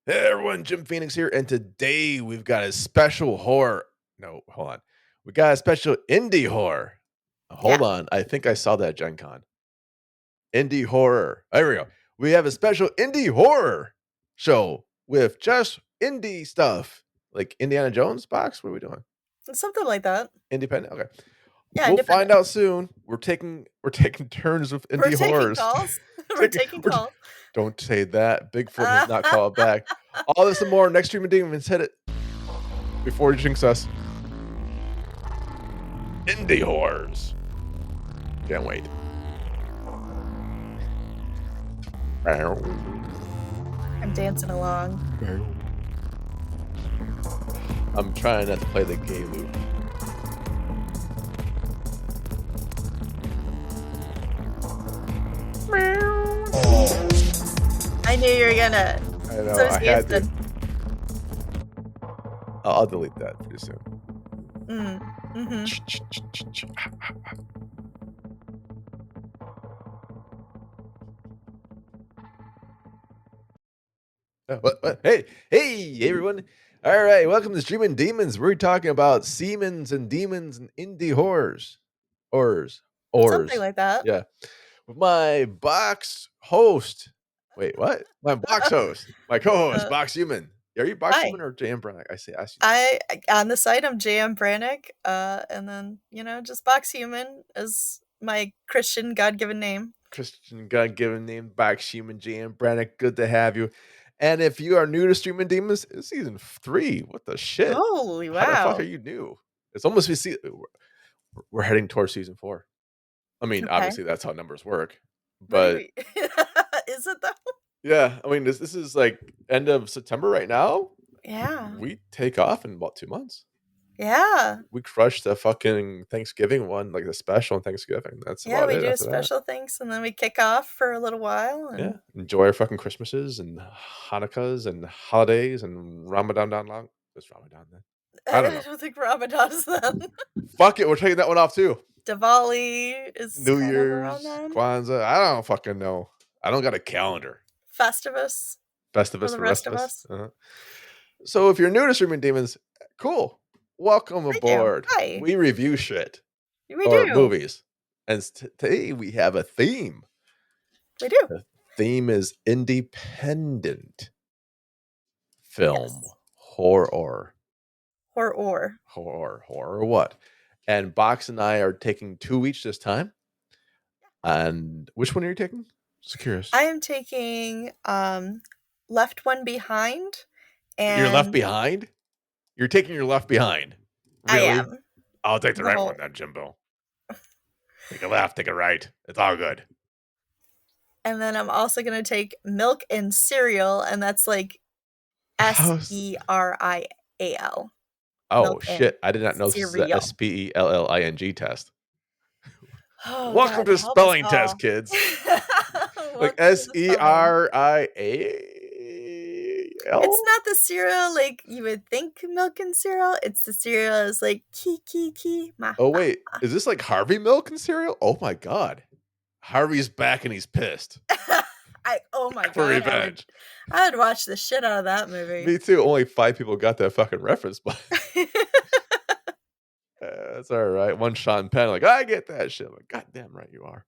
Hey everyone, Jim Phoenix here, and today we've got a special horror. No, hold on. We got a special indie horror. Hold Yeah. on. I think I saw that at Gen Con. Indie horror. There we go. We have a special indie horror show with just indie stuff. Like Indiana Jones box? What are we doing? Something like that. Independent? Okay. Yeah, We'll find independent. out soon. We're taking turns with We're indie taking horrors. calls. We're taking We're calls. don't say that. Bigfoot has not called back. All this and more next Streamin Demons. Hit it before you jinx us. Indie horrors. Can't wait. I'm dancing along. I'm trying not to play the gay loop. I knew you were gonna. I know. So I had to. I'll delete that pretty soon. What? Hey, everyone. All right, welcome to Streamin Demons. We're talking about Siemens and demons and indie horrors. Something like that. Yeah. With my box host. Wait, what? My box host. My co-host, Box Human. Are you Box Human or JM Brannick? I say ask you. I on the site I'm JM Brannick, and then just Box Human is my Christian God-given name. Christian God-given name, Box Human, JM Brannick. Good to have you. And if you are new to Streamin Demons, it's season 3. What the shit? Holy wow! How the fuck are you new? It's almost we're heading towards season 4. I mean, obviously that's how numbers work. But is it though? Yeah, I mean, this is like end of September right now. Yeah. We take off in about 2 months. Yeah. We crushed the fucking Thanksgiving one, like the special on Thanksgiving. That's about it. We do special things, and then we kick off for a little while. And yeah, enjoy our fucking Christmases and Hanukkahs and holidays and Ramadan down long. It's Ramadan then. I don't think Ramadan is then. Fuck it, we're taking that one off too. Diwali is New Year's, Kwanzaa. I don't fucking know. I don't got a calendar. Festivus for the rest of us. So if you're new to Streamin Demons, cool. Welcome aboard. Hi. We review shit. We do. Movies. And today we have a theme. We do. The theme is independent film. Yes. Horror what? And Box and I are taking 2 each this time. And which one are you taking? Just curious. I am taking Left One Behind. And you're left behind? You're taking your left behind. Really? I am. I'll take the right one then, Jimbo. Take a left, take a right. It's all good. And then I'm also going to take Milk and Cereal, and that's like SERIAL. Oh, shit. I did not know this is a SPELLING test. Oh, welcome to spelling test, kids. Like SERIAL? It's not the cereal like you would think Milk and Cereal. It's the cereal is like key. Oh, wait. Is this like Harvey Milk and Cereal? Oh, my God. Harvey's back and he's pissed. Oh, my God. For revenge. I would watch the shit out of that movie. Me too. Only 5 people got that fucking reference, but that's all right. One Sean Penn, like, I get that shit. Like, God damn right you are.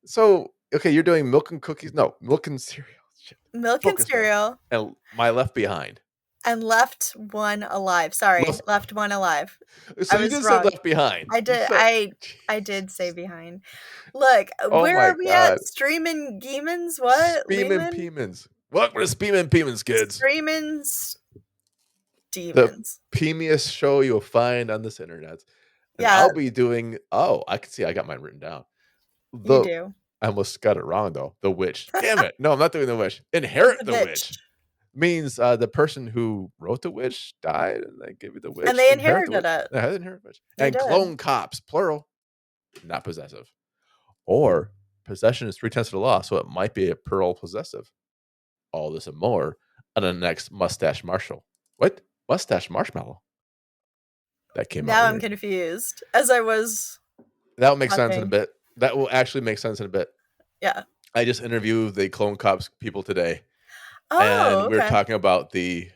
So, okay, you're doing Milk and Cookies. No, Milk and Cereal. Shit. Milk and Cereal. And My Left Behind. And Left One Alive. Sorry, Left One Alive. So you just said Left Behind. I did. I did say behind. Look, where are we at? Streamin Demons? What? Streamin Demons. Welcome to Streamin Demons, kids. Streamin Demons. The peamiest show you'll find on this internet. And I'll be doing. Oh, I can see. I got mine written down. You do. I almost got it wrong though. The Witch. Damn it! No, I'm not doing The Witch. Inherit the Witch. Means the person who wrote The Witch died, and they give you the Witch, and they inherited it. Yeah, they inherited it. And clone cops, plural, not possessive, or possession is 3/10 of the law, so it might be a plural possessive. All this and more on the next Mustache Marshall. What? Mustache Marshmallow? That came out. Now I'm confused, as I was. That will make sense in a bit. That will actually make sense in a bit. Yeah. I just interviewed the clone cops people today. Oh, And we were okay. talking about the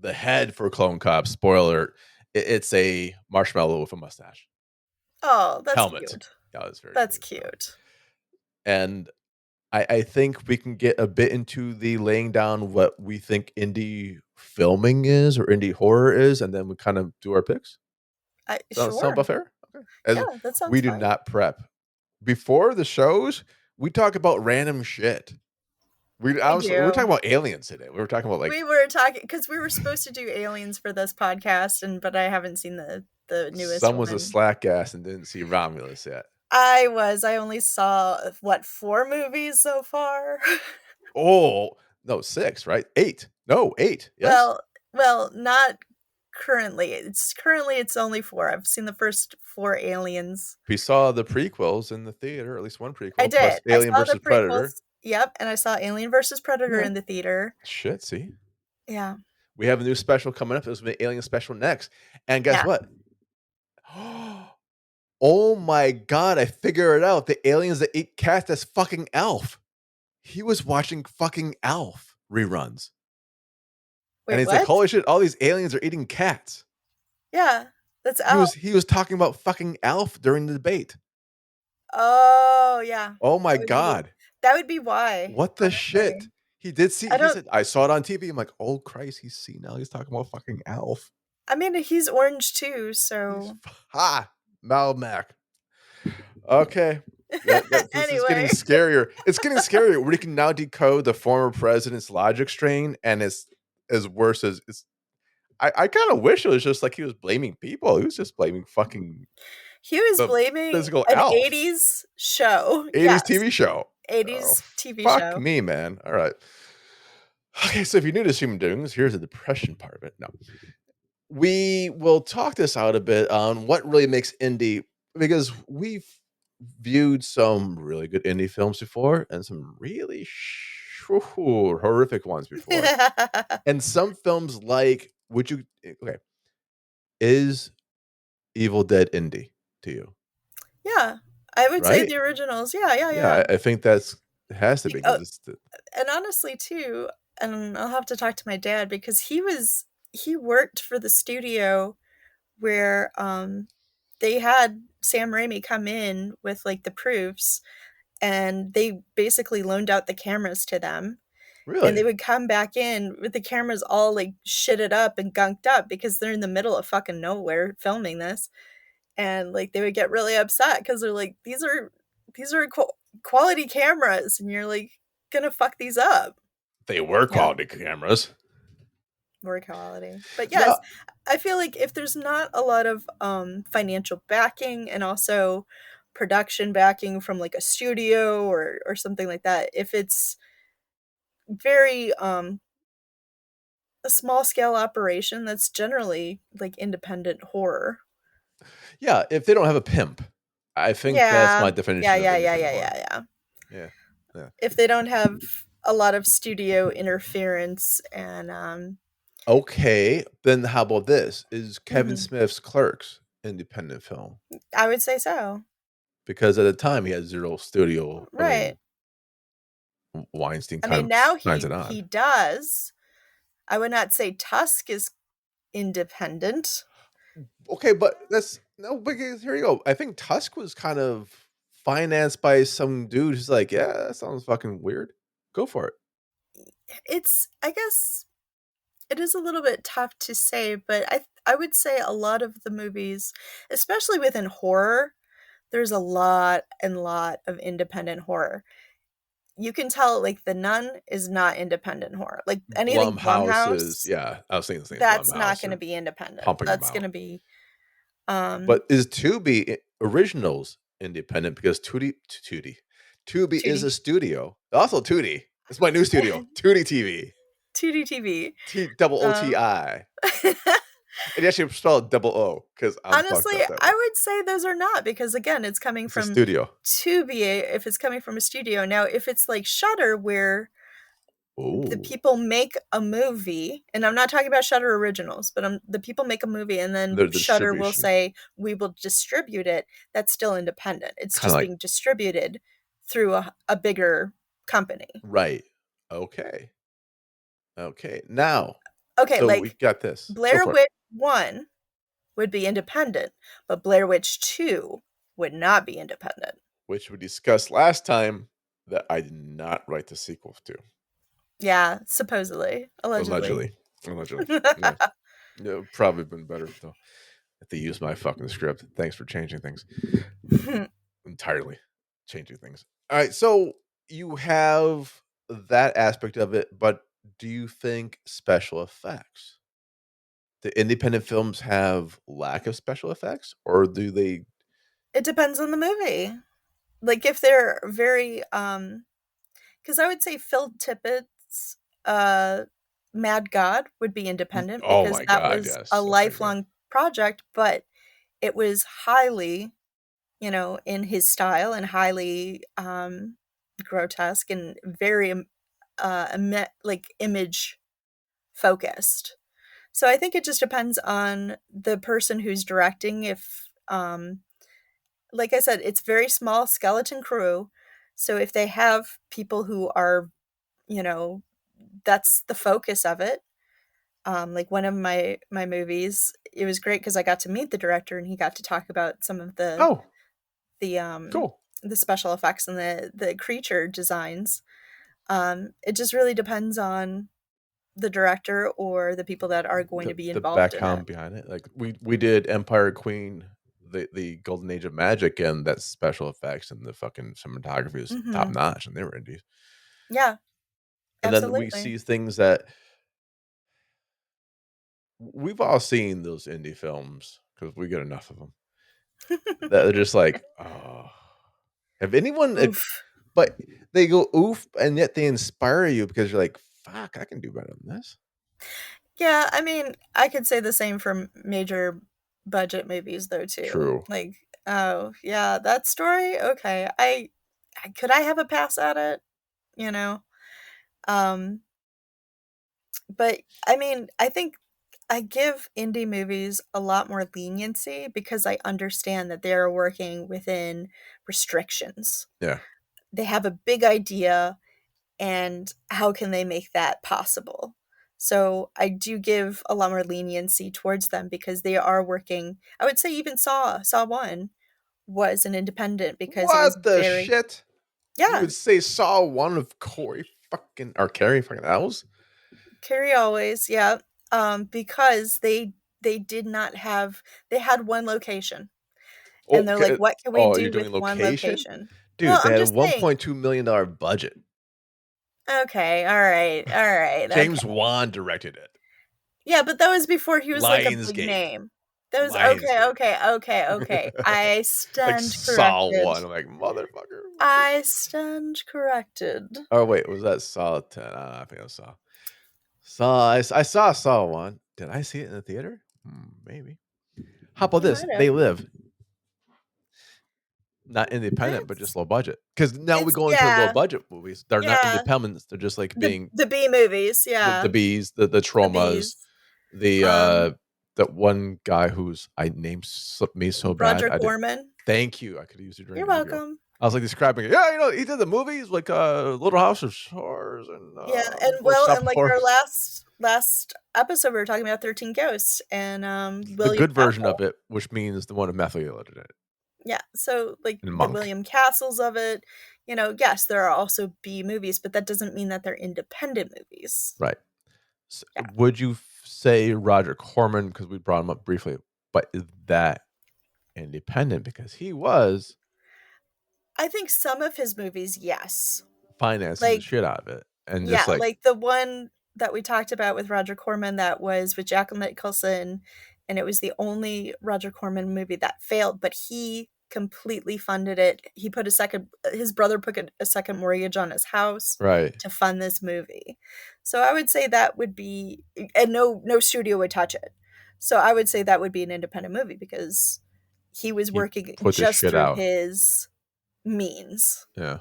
head for Clone Cop. Spoiler alert, it's a marshmallow with a mustache. Oh, that's Helmet. cute. Yeah, it's very That's cute. cute. And I think we can get a bit into the laying down what we think indie filming is or indie horror is, and then we kind of do our picks. Sound Sure. about fair? Okay. As Yeah, that we sounds do fine. not prep before the shows. We talk about random shit. We We're talking do. about aliens today. We were talking about like We were talking because we were supposed to do aliens for this podcast, but I haven't seen the newest some was a one. slack ass and didn't see Romulus yet. I only saw what 4 movies so far. Oh no, 6, right? 8. No, 8. Yes. Well, not currently. It's only 4. I've seen the first 4 aliens. We saw the prequels in the theater, at least one I prequel, plus did. I Alien saw the versus Predator. prequels. Yep, and I saw Alien versus Predator Yeah. in the theater. Shit, see? Yeah. We have a new special coming up. There's an Alien special next. And guess Yeah. what? Oh my god, I figured it out. The aliens that eat cats, that's fucking Alf. He was watching fucking Alf reruns. And Wait, he's like, what? holy shit, all these aliens are eating cats. Yeah. That's He Alf. was he was talking about fucking Alf during the debate. Oh, yeah. Oh my That would be god. that would be why, What the shit? honestly. He did see I he don't said, I saw it on TV. I'm like, oh Christ, he's seen now. He's talking about fucking Alf. I mean, he's orange too, He's so Mal Mac. Okay. This is getting anyway. scarier. It's getting scarier. We can now decode the former president's logic strain, and it's as worse as it's. I kind of wish it was just like he was blaming people. He was just blaming fucking He was the blaming physical an Alf. 80s show. 80s Yes, TV show. Oh, 80s TV fuck show. me, man. All right. Okay, so if you're new to Streamin Demons, here's the depression part of it. No. We will talk this out a bit on what really makes indie, because we've viewed some really good indie films before and some really horrific ones before. And some films like, okay, is Evil Dead indie to you? Yeah, I would say Right? the originals. Yeah, yeah, Yeah, yeah. I think it has to be Oh, because it's and honestly too, and I'll have to talk to my dad because he worked for the studio where they had Sam Raimi come in with like the proofs, and they basically loaned out the cameras to them, and they really. would come back in with the cameras all like shitted up and gunked up because they're in the middle of fucking nowhere filming this, and like they would get really upset because they're like, these are quality cameras, and you're like gonna fuck these up. They were Yeah, quality cameras. more quality. But Yeah. yes, I feel like if there's not a lot of financial backing and also production backing from like a studio or something like that, if it's very a small scale operation, that's generally like independent horror. Yeah, if they don't have a pimp. I think that's Yeah, my yeah, definition of yeah, yeah, independent yeah, horror. yeah, yeah. Yeah. Yeah. If they don't have a lot of studio interference and Okay, then how about this? Is Kevin mhm, Smith's Clerks independent film? I would say so. Because at the time he had zero studio. I Right. mean, Weinstein I kind mean, of now signs he it on. he does. I would not say Tusk is independent. Okay, but that's no. Because here you go. I think Tusk was kind of financed by some dude who's like, yeah, that sounds fucking weird. Go for it. It's, I guess it is a little bit tough to say, but I would say a lot of the movies, especially within horror, there's a lot of independent horror. You can tell like The Nun is not independent horror. Like anything Blumhouse is, Blumhouse, yeah. I was thinking the same. that's not Blumhouse going to are be independent. pumping them That's going out. to be um But is Tubi originals independent because Tubi is 2D a studio. Also Tubi. It's my new studio. Tubi TV. 2D TV. T double O T Um I. And you actually spell it double O because I'm fucked Honestly, up that I way. would say those are not because again, it's coming It's a from studio. if it's coming from a studio. Now, if it's like Shudder where the Oh, people make a movie, and I'm not talking about Shudder Originals, but the people make a movie and then the Shudder will distribution. say, "We will distribute it." That's still independent. It's Kind of just like, being distributed through a bigger company. right. Okay. Okay, now, Okay, so we like got this. Go Blair for it. Witch 1 would be independent, but Blair Witch 2 would not be independent. Which we discussed last time that I did not write the sequel to. Yeah, supposedly, allegedly. Allegedly. Allegedly. Yeah. It would probably been better though if they used my fucking script. Thanks for changing things. Entirely changing things. All right, so you have that aspect of it, but do you think special effects? Do independent films have lack of special effects, or do they? It depends on the movie. Like if they're very because I would say Phil Tippett's Mad God would be independent Oh because my that god, was a yes, that's right. Yeah. lifelong project, but it was highly, in his style and highly grotesque and very like image focused. So I think it just depends on the person who's directing. If like I said, it's very small skeleton crew. So if they have people who are, you know, that's the focus of it. Like one of my movies, it was great because I got to meet the director and he got to talk about some of Oh, the um cool. the special effects and the creature designs. It just really depends on the director or the people that are going to be The involved in it. background behind it. Like we did Empire Queen, the Golden Age of Magic, and that special effects and the fucking cinematography is top Mhm. notch, and they were indies. Yeah, And then we absolutely. see things that we've all seen those indie films because we get enough of them that are just like, oh, have anyone? Oof. But they go oof, and yet they inspire you because you're like, fuck, I can do better than this. Yeah, I mean, I could say the same for major budget movies though too. True. Like, oh, yeah, that story? Okay. I could I have a pass at it, you know? Um, but I mean, I think I give indie movies a lot more leniency because I understand that they're working within restrictions. Yeah. They have a big idea and how can they make that possible? So I do give a lot more leniency towards them because they are working. I would say even Saw 1 was an independent because it was What the very, shit? You yeah, would say Saw one of Corey fucking or Carrie fucking Elves? Carrie Always, yeah. Because they did not have they had one location and they're like, Okay. what can we Oh, you're do doing with one location? location? Well, Dude, they I'm had a just saying, $1.2 million budget. okay, all right, all right, James okay. Wan directed it. Yeah, but that was before he was like a big Lionsgate. name. That was okay, Lionsgate. okay, okay, okay. I Like stand Saw corrected. one. I'm like, motherfucker. What the? I stand corrected. Oh, wait. Was that Saw 10? I think I saw. I saw Saw one. Did I see it in the theater? Maybe. How about You this? might have. They Live. Not independent, but just It's low budget. Because now we it's go into low yeah, budget movies. They're not yeah. independents. They're just like being The B movies, the yeah. bees, the The traumas, B's. the Um, that one guy whose I named me so bad. Roger I did. Corman. Thank you. I could have used your You're drink a week ago. welcome. I was like describing it. Yeah, he did the movies like Little House of Stars and Yeah, and Little well, Shop and of like our Horrors. last episode, we were talking about 13 Ghosts and The William good version of Castle. it, which means the one with Matthew Lillard in it Yeah, so, like, and the Monk. William Castles of it, yes, there are also B movies, but that doesn't mean that they're independent movies. Right. Yeah. Would you say Roger Corman, because we brought him up briefly, but is that independent? Because he was I think some of his movies, yes. financing the Like, shit out of it. And just yeah, like, like the one that we talked about with Roger Corman that was with Jack Nicholson, and it was the only Roger Corman movie that failed, but he completely funded it. He put his brother put a second mortgage on his house right. to fund this movie. So I would say that would be, and no studio would touch it. So I would say that would be an independent movie because he was He working put this just shit through out. his means. Yeah.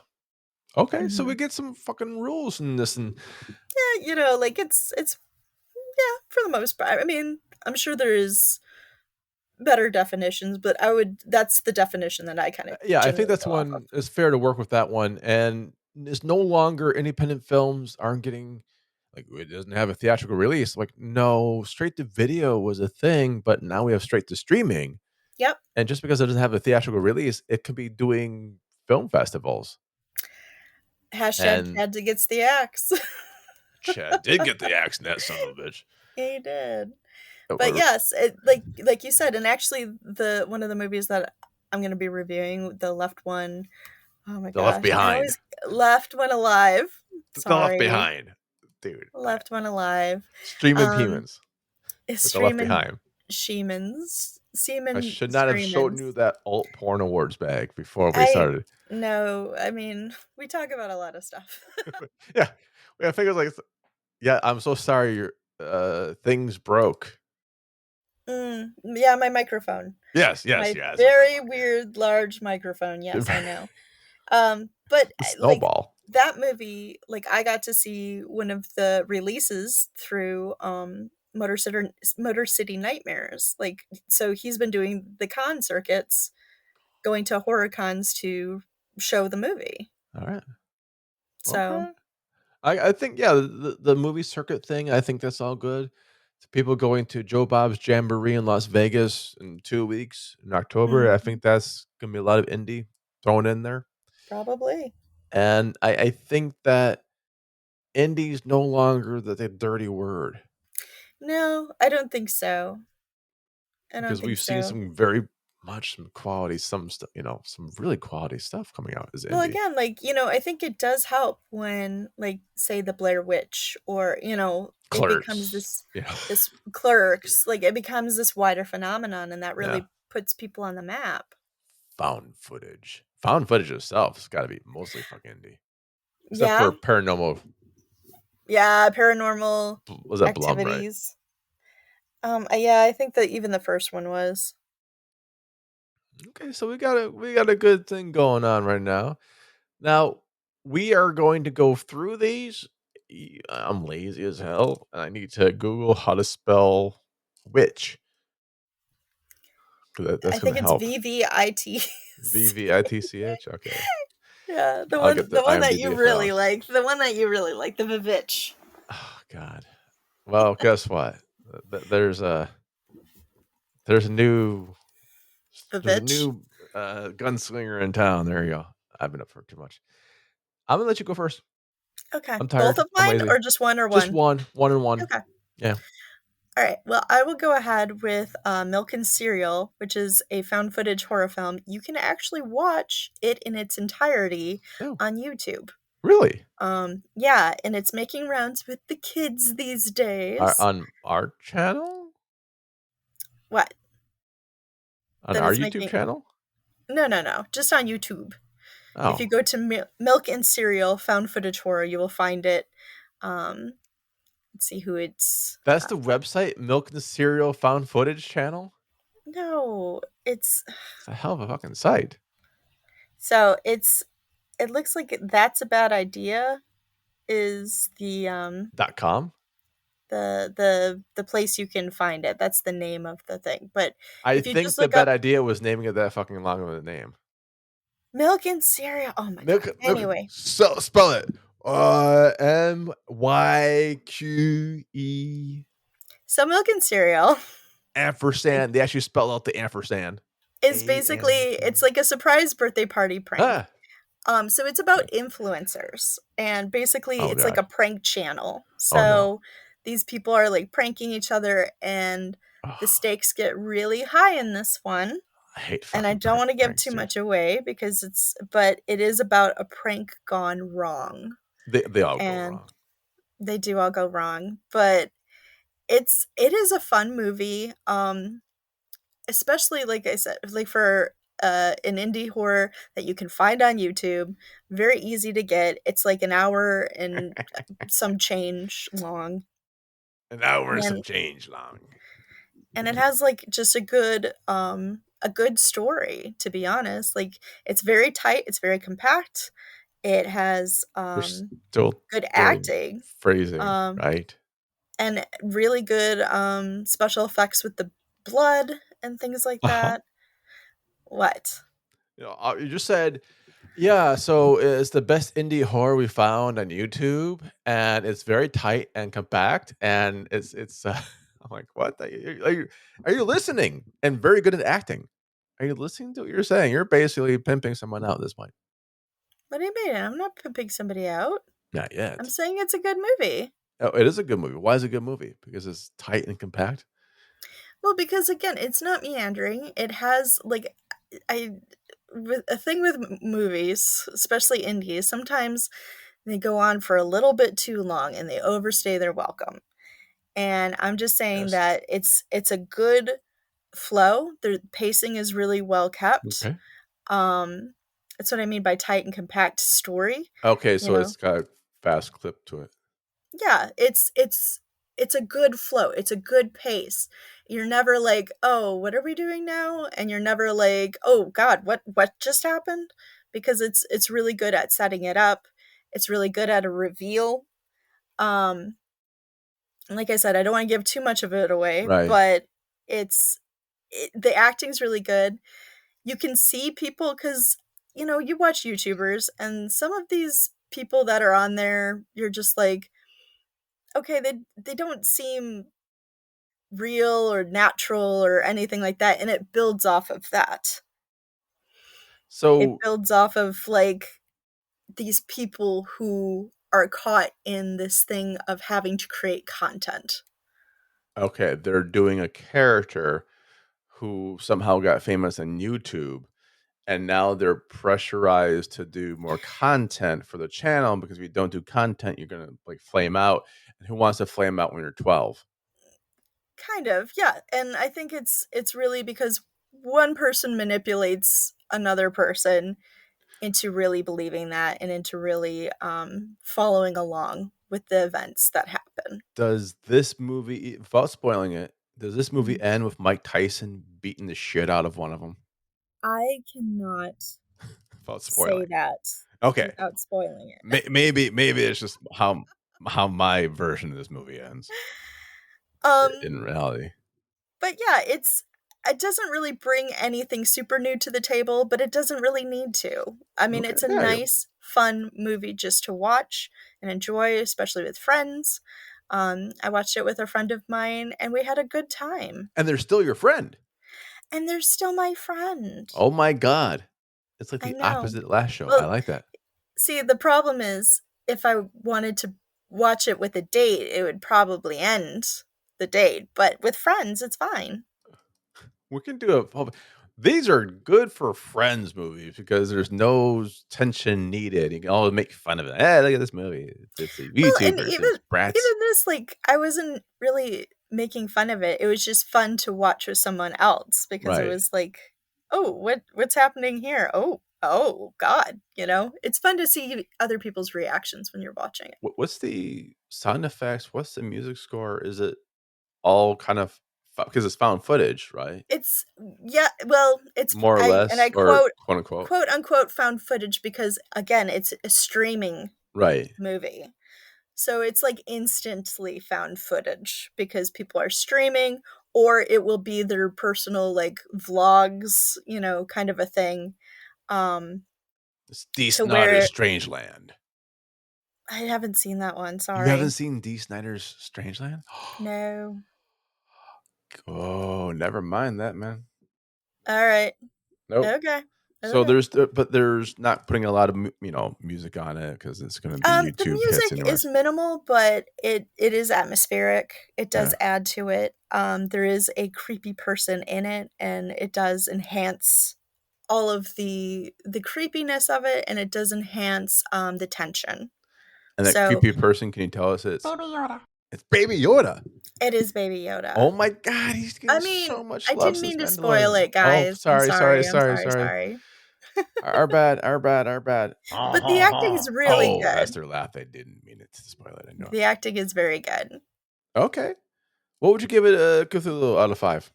Okay, so we Mhm. get some fucking rules in this, and Yeah, like it's yeah, for the most part. I mean, I'm sure there is better definitions, but that's the definition that I kind of yeah, I think generally that's go off of. one. It's fair to work with that one, and it's no longer independent films aren't getting. Like, it doesn't have a theatrical release. Like, no, straight to video was a thing, but now we have straight to streaming. Yep. And just because it doesn't have a theatrical release, it could be doing film festivals. Hashtag And Chad gets the axe. Chad did get the axe in that son of a bitch. He did. But Or yes, like you said, and actually the one of the movies that I'm gonna be reviewing, the Left One, oh my The Left gosh, I Behind. always Left One Alive. The Left Sorry. Behind. Dude. Left One Alive. Streamin Um Demons with the Left Streamin Behind. I Seaman should not have shown you Streamins. that alt porn awards bag before we I started. no, I mean, we talk about a lot of stuff. Yeah. I figured like, yeah, I'm so sorry your things broke. Yeah, my microphone. Yes, My yes. very weird large microphone. Yes, I know. But like Snowball. that movie, like I got to see one of the releases through Motor City Nightmares. Like so he's been doing the con circuits, going to horror cons to show the movie. All right. So Okay. I think, yeah, the movie circuit thing, I think that's all good. People going to Joe Bob's Jamboree in Las Vegas in 2 weeks in October. I mhm, think that's gonna be a lot of indie thrown in there. probably. And I think that indie's no longer the dirty word No, I don't think so. I don't because think we've seen so. some very much some quality, some stuff, some really quality stuff coming out as Well, indie. again, like, I think it does help when, like, say the Blair Witch or, it becomes Clerks. this Yeah. this Clerks, like it becomes this wider phenomenon and that Yeah. really puts people on the map. Found footage. Found footage itself has got to be mostly fucking indie. Except Yeah. for paranormal. Yeah, paranormal Was that Blum, right? activities. Yeah, I think that even the first one was. Okay, so we got a good thing going on right now. Now we are going to go through these. I'm lazy as hell, and I need to Google how to spell witch. 'Cause that's I gonna think it's help. VVIT. VVITCH. Okay, Yeah, the I'll one get the the one that IMDb you if I really don't. like. The one that you really like, the Vivitch. Oh God. Well, guess what? There's a there's a new there's a Vivitch? new gunslinger in town. There you go. I've been up for too much. I'm gonna let you go first. Okay. I'm Both tired. of I'm mine lazy. or just one or Just one? one and one. Okay. Yeah. All right. Well, I will go ahead with Milk and Cereal, which is a found footage horror film. You can actually watch it in its entirety Oh, on YouTube. really? Yeah, and it's making rounds with the kids these days. On our channel? What? On That our it's YouTube making? channel? No, just on YouTube. If you Oh, go to Milk and Cereal found footage horror, you will find it. Um, let's see who it's. that's the website, Milk and Cereal Found Footage channel. No, it's It's a hell of a fucking site. so it's. It looks like that's a bad idea. Is .com. the place you can find it. That's the name of the thing. But I if you think just the look bad up idea was naming it that fucking long of a name. Milk and Cereal, oh my god. Milk. Anyway, So spell it. MYQE so Milk and Cereal ampersand. They actually spell out the ampersand. is basically it's AMP. like a surprise birthday party prank. Ah. So it's about influencers, and basically Oh it's like God. a prank channel. Oh no. So these people are like pranking each other, and the Oh, stakes get really high in this one. I hate And I fucking don't want to give pranks, too dude. much away because but it is about a prank gone wrong. They all go And wrong. they do all go wrong, but it is a fun movie. Especially like I said, like for an indie horror that you can find on YouTube, very easy to get. It's like an hour and some change long. An hour and some And change long. and it has like just a good story, to be honest. Like it's very tight, it's very compact. It has We're still good doing acting. phrasing, Um right? and really good special effects with the blood and things like Uh-huh. that. What? You just said Yeah, so it's the best indie horror we found on YouTube, and it's very tight and compact, and I'm like, "What? Are you listening?" And very good at acting. Are you listening to what you're saying? You're basically pimping someone out at this point. What do you mean? I'm not pimping somebody out. Not I'm yet. saying it's a good movie. Oh, it is a good movie. Why is it a good movie? Because it's tight and compact? Well, because again, it's not meandering. It has like I with a thing with movies, especially indies, sometimes they go on for a little bit too long and they overstay their welcome. And I'm just saying Yes. that it's a good flow. The pacing is really well kept. Okay. Um, that's what I mean by tight and compact story, Okay, you so know? it's got a fast clip to it. Yeah, it's a good flow, it's a good pace. You're never like, "Oh, what are we doing now?" And you're never like, "Oh god, what just happened?" Because it's really good at setting it up. It's really good at a reveal. Um, and like I said, I don't wanna give too much of it away, Right. but the acting's really good. You can see people because you watch YouTubers, and some of these people that are on there, you're just like, "Okay, they don't seem real or natural or anything like that," and it builds off of that. It So, builds off of, like, these people who are caught in this thing of having to create content. okay, they're doing a character who somehow got famous on YouTube, and now they're pressurized to do more content for the channel because if you don't do content, you're gonna, like, flame out, and who wants to flame out when you're 12? Kind of, yeah, and I think it's really because one person manipulates another person into really believing that and into really, following along with the events that happen. Does this movie without spoiling it, does this movie Mhm. end with Mike Tyson beating the shit out of one of them? I cannot Without say spoiling. that Okay. without spoiling it. Maybe it's just how my version of this movie ends Um, in reality. but yeah, it doesn't really bring anything super new to the table, but it doesn't really need to. I mean, Okay, it's a yeah, yeah. nice, fun movie just to watch and enjoy, especially with friends. I watched it with a friend of mine and we had a good time. And they're still your friend. And they're still my friend. Oh my god. It's like I the know. opposite last show. I Well, like that. see, the problem is if I wanted to watch it with a date, it would probably end the date, but with friends, it's fine. We can do these are good for friends movies because there's no tension needed. You can always make fun of it. Hey, look at this movie. It's a Well, and YouTubers, even it's brats. even this, like, I wasn't really making fun of it. It was just fun to watch with someone else because it Right. was like, "Oh, what's happening here? Oh god," you know? It's fun to see other people's reactions when you're watching it. What's the sound effects? What's the music score? Is it all kind of because it's found footage, right? It's yeah, well, it's More or I less, or quote unquote. quote unquote found footage because again, it's a streaming Right. movie. So it's like instantly found footage because people are streaming or it will be their personal like vlogs, kind of a thing. Um It's Dee to Snider's where Strangeland. I haven't seen that one, You haven't sorry. seen Dee Snider's Strangeland? No. Oh, never mind that, man. All right. Nope. Okay. So Okay. there's not putting a lot of music on it because it's gonna be The YouTube hits music is anyways. minimal, but it is atmospheric. It does Yeah, add to it. There is a creepy person in it, and it does enhance all of the creepiness of it, and it does enhance the tension. and that So creepy person, can you tell us it's Baby Yoda? it is Baby Oh Yoda. my god, he's I getting mean, so much I love didn't since mean to spoil Mandalorian. it, Oh, guys. I'm sorry, sorry, sorry. I'm sorry, sorry. sorry. Sorry. Our bad, our bad, our bad. But the acting is really Oh, that's good. their laugh. They didn't mean it to spoil it. I know. The acting is very good. Okay. What would you give it a Cthulhu out of 5?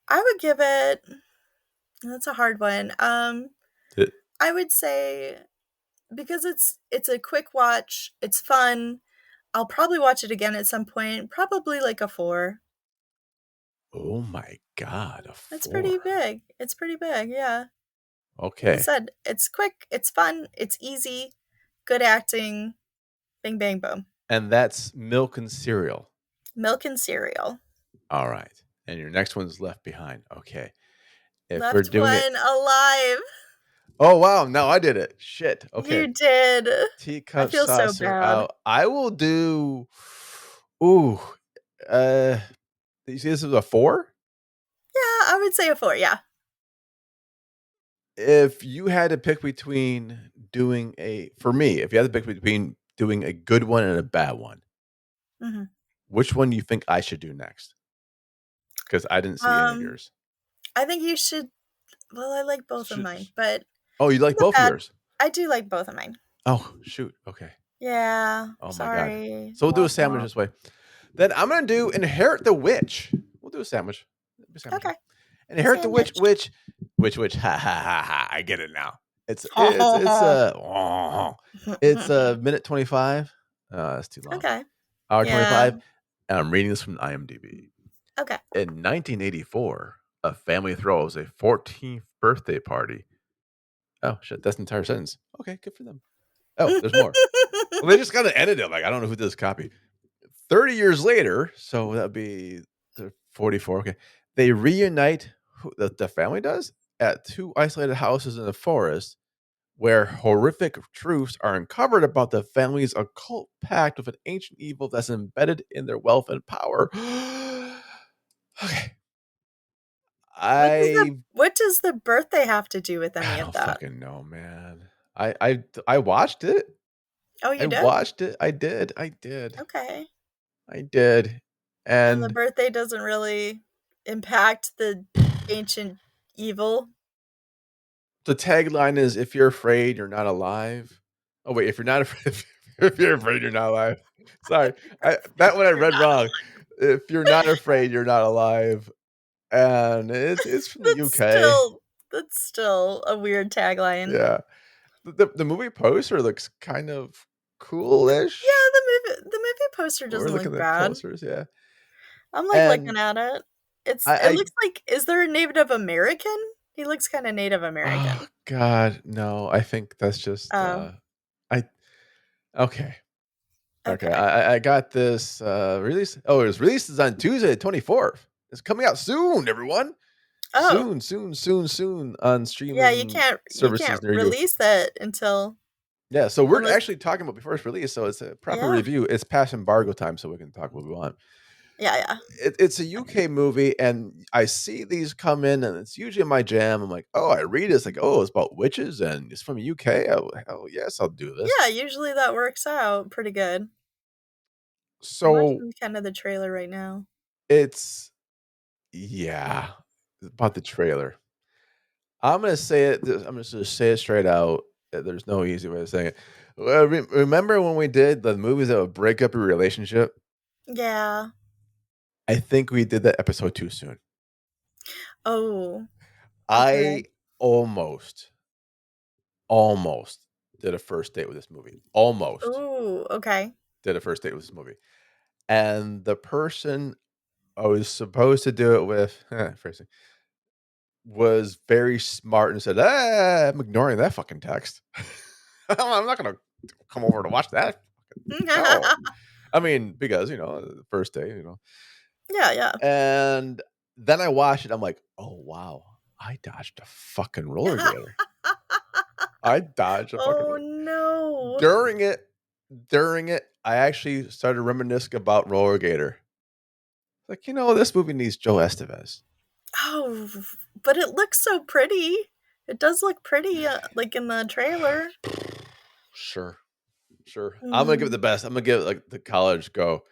I would give it. That's a hard one. It I would say because it's a quick watch, it's fun. I'll probably watch it again at some point, probably like a 4. Oh my god, a It's pretty 4. big. It's pretty big, yeah. I Okay. said it's quick, it's fun, it's easy, good acting, bing bang boom. And that's milk and cereal. Milk and cereal. All right. And your next one's Left Behind. Okay. If we're Left doing it. one alive. Oh, wow. Now I did it. Shit. Okay. You did. I Teacup feel so saucer bad. out. I will do. Ooh. Uh, you see this is a 4? Yeah, I would say a 4, yeah. If you had to pick between doing for me, if you had to pick between doing a good one and a bad one, Mhm. which one do you think I should do next? Because I didn't see any of Um, yours. I think you should well, I like both of mine, but Oh, you like the both of bad yours? I do like both of mine. Oh, shoot. Okay. Yeah, Oh my god. sorry. So we'll do a Womp sandwich womp. this way. Then I'm gonna do Inherit the Witch. We'll do a sandwich. A sandwich. Okay. Inherit the Witch, Sandwich. which ha ha ha ha. I get it now. It's a minute 25. That's too long. Okay. Hour Yeah. 25. And I'm reading this from IMDb. Okay. In 1984, a family throws a 14th birthday party. Oh shit, that's the entire sentence. Okay, good for them. Oh, there's more. Well, they just kind of edited it. Like, I don't know who did this copy. 30 years later, so that'd be 44. Okay. They reunite, the family does, at 2 isolated houses in the forest where horrific truths are uncovered about the family's occult pact with an ancient evil that's embedded in their wealth and power. Okay. I What does the birthday have to do with any I of don't that? fucking know, man. I watched it. Oh, I you did? watched it. I did. I did. Okay. I did. And the And birthday doesn't really impact the ancient evil? the tagline is if you're afraid, you're not alive. Oh wait, if you're not afraid if you're afraid, you're not alive. Sorry. That one I You're read not wrong. If you're not afraid, you're not alive. And it's from the That's UK. still that's still a weird tagline. Yeah. The movie poster looks kind of coolish. Yeah, the movie poster We're doesn't looking look at bad. posters, yeah. I'm, like, And looking at it. It I looks like is there a Native American? He looks kinda Native oh American. god, no, I think that's just Oh, I okay. Okay, okay. I got this release. Oh, it was released on Tuesday, the 24th. It's coming out soon, everyone. Oh, Soon on yeah, streaming you services can't near you. release that until Yeah, so we're unless actually talking about before it's released, so it's a proper yeah. review. It's past embargo time, so we can talk what we want. Yeah, yeah. It's a UK movie, and I see these come in, and it's usually my jam. I'm like, oh, I read it. It's like, oh, it's about witches, and it's from UK. Oh, hell yes, I'll do this. Yeah, usually that works out pretty good. I'm So watching kinda the trailer right now. it's yeah, about the trailer. I'm gonna say it. I'm just gonna say it straight out. There's no easy way of saying it. Well, remember when we did the movies that would break up a relationship? Yeah. I think we did that episode too soon. Oh, okay. I almost, almost did a first date with this movie. Almost Ooh, okay. did a first date with this movie, and the person I was supposed to do it with, phrasing, was very smart and said, "Ah, I'm ignoring that fucking text. I'm not gonna come over to watch that. No." I mean, because, the first day, Yeah, yeah. and then I watched it, I'm like, "Oh, wow. I dodged a fucking roller gator. I dodged a fucking Oh, roller." no. During it, I actually started reminiscing about roller gator. Like, this movie needs Joe Estevez. Oh, but it looks so pretty. It does look pretty, like, in the trailer. Sure, sure. I'm gonna give it the Mhm. best. I'm gonna give it, like, the college go.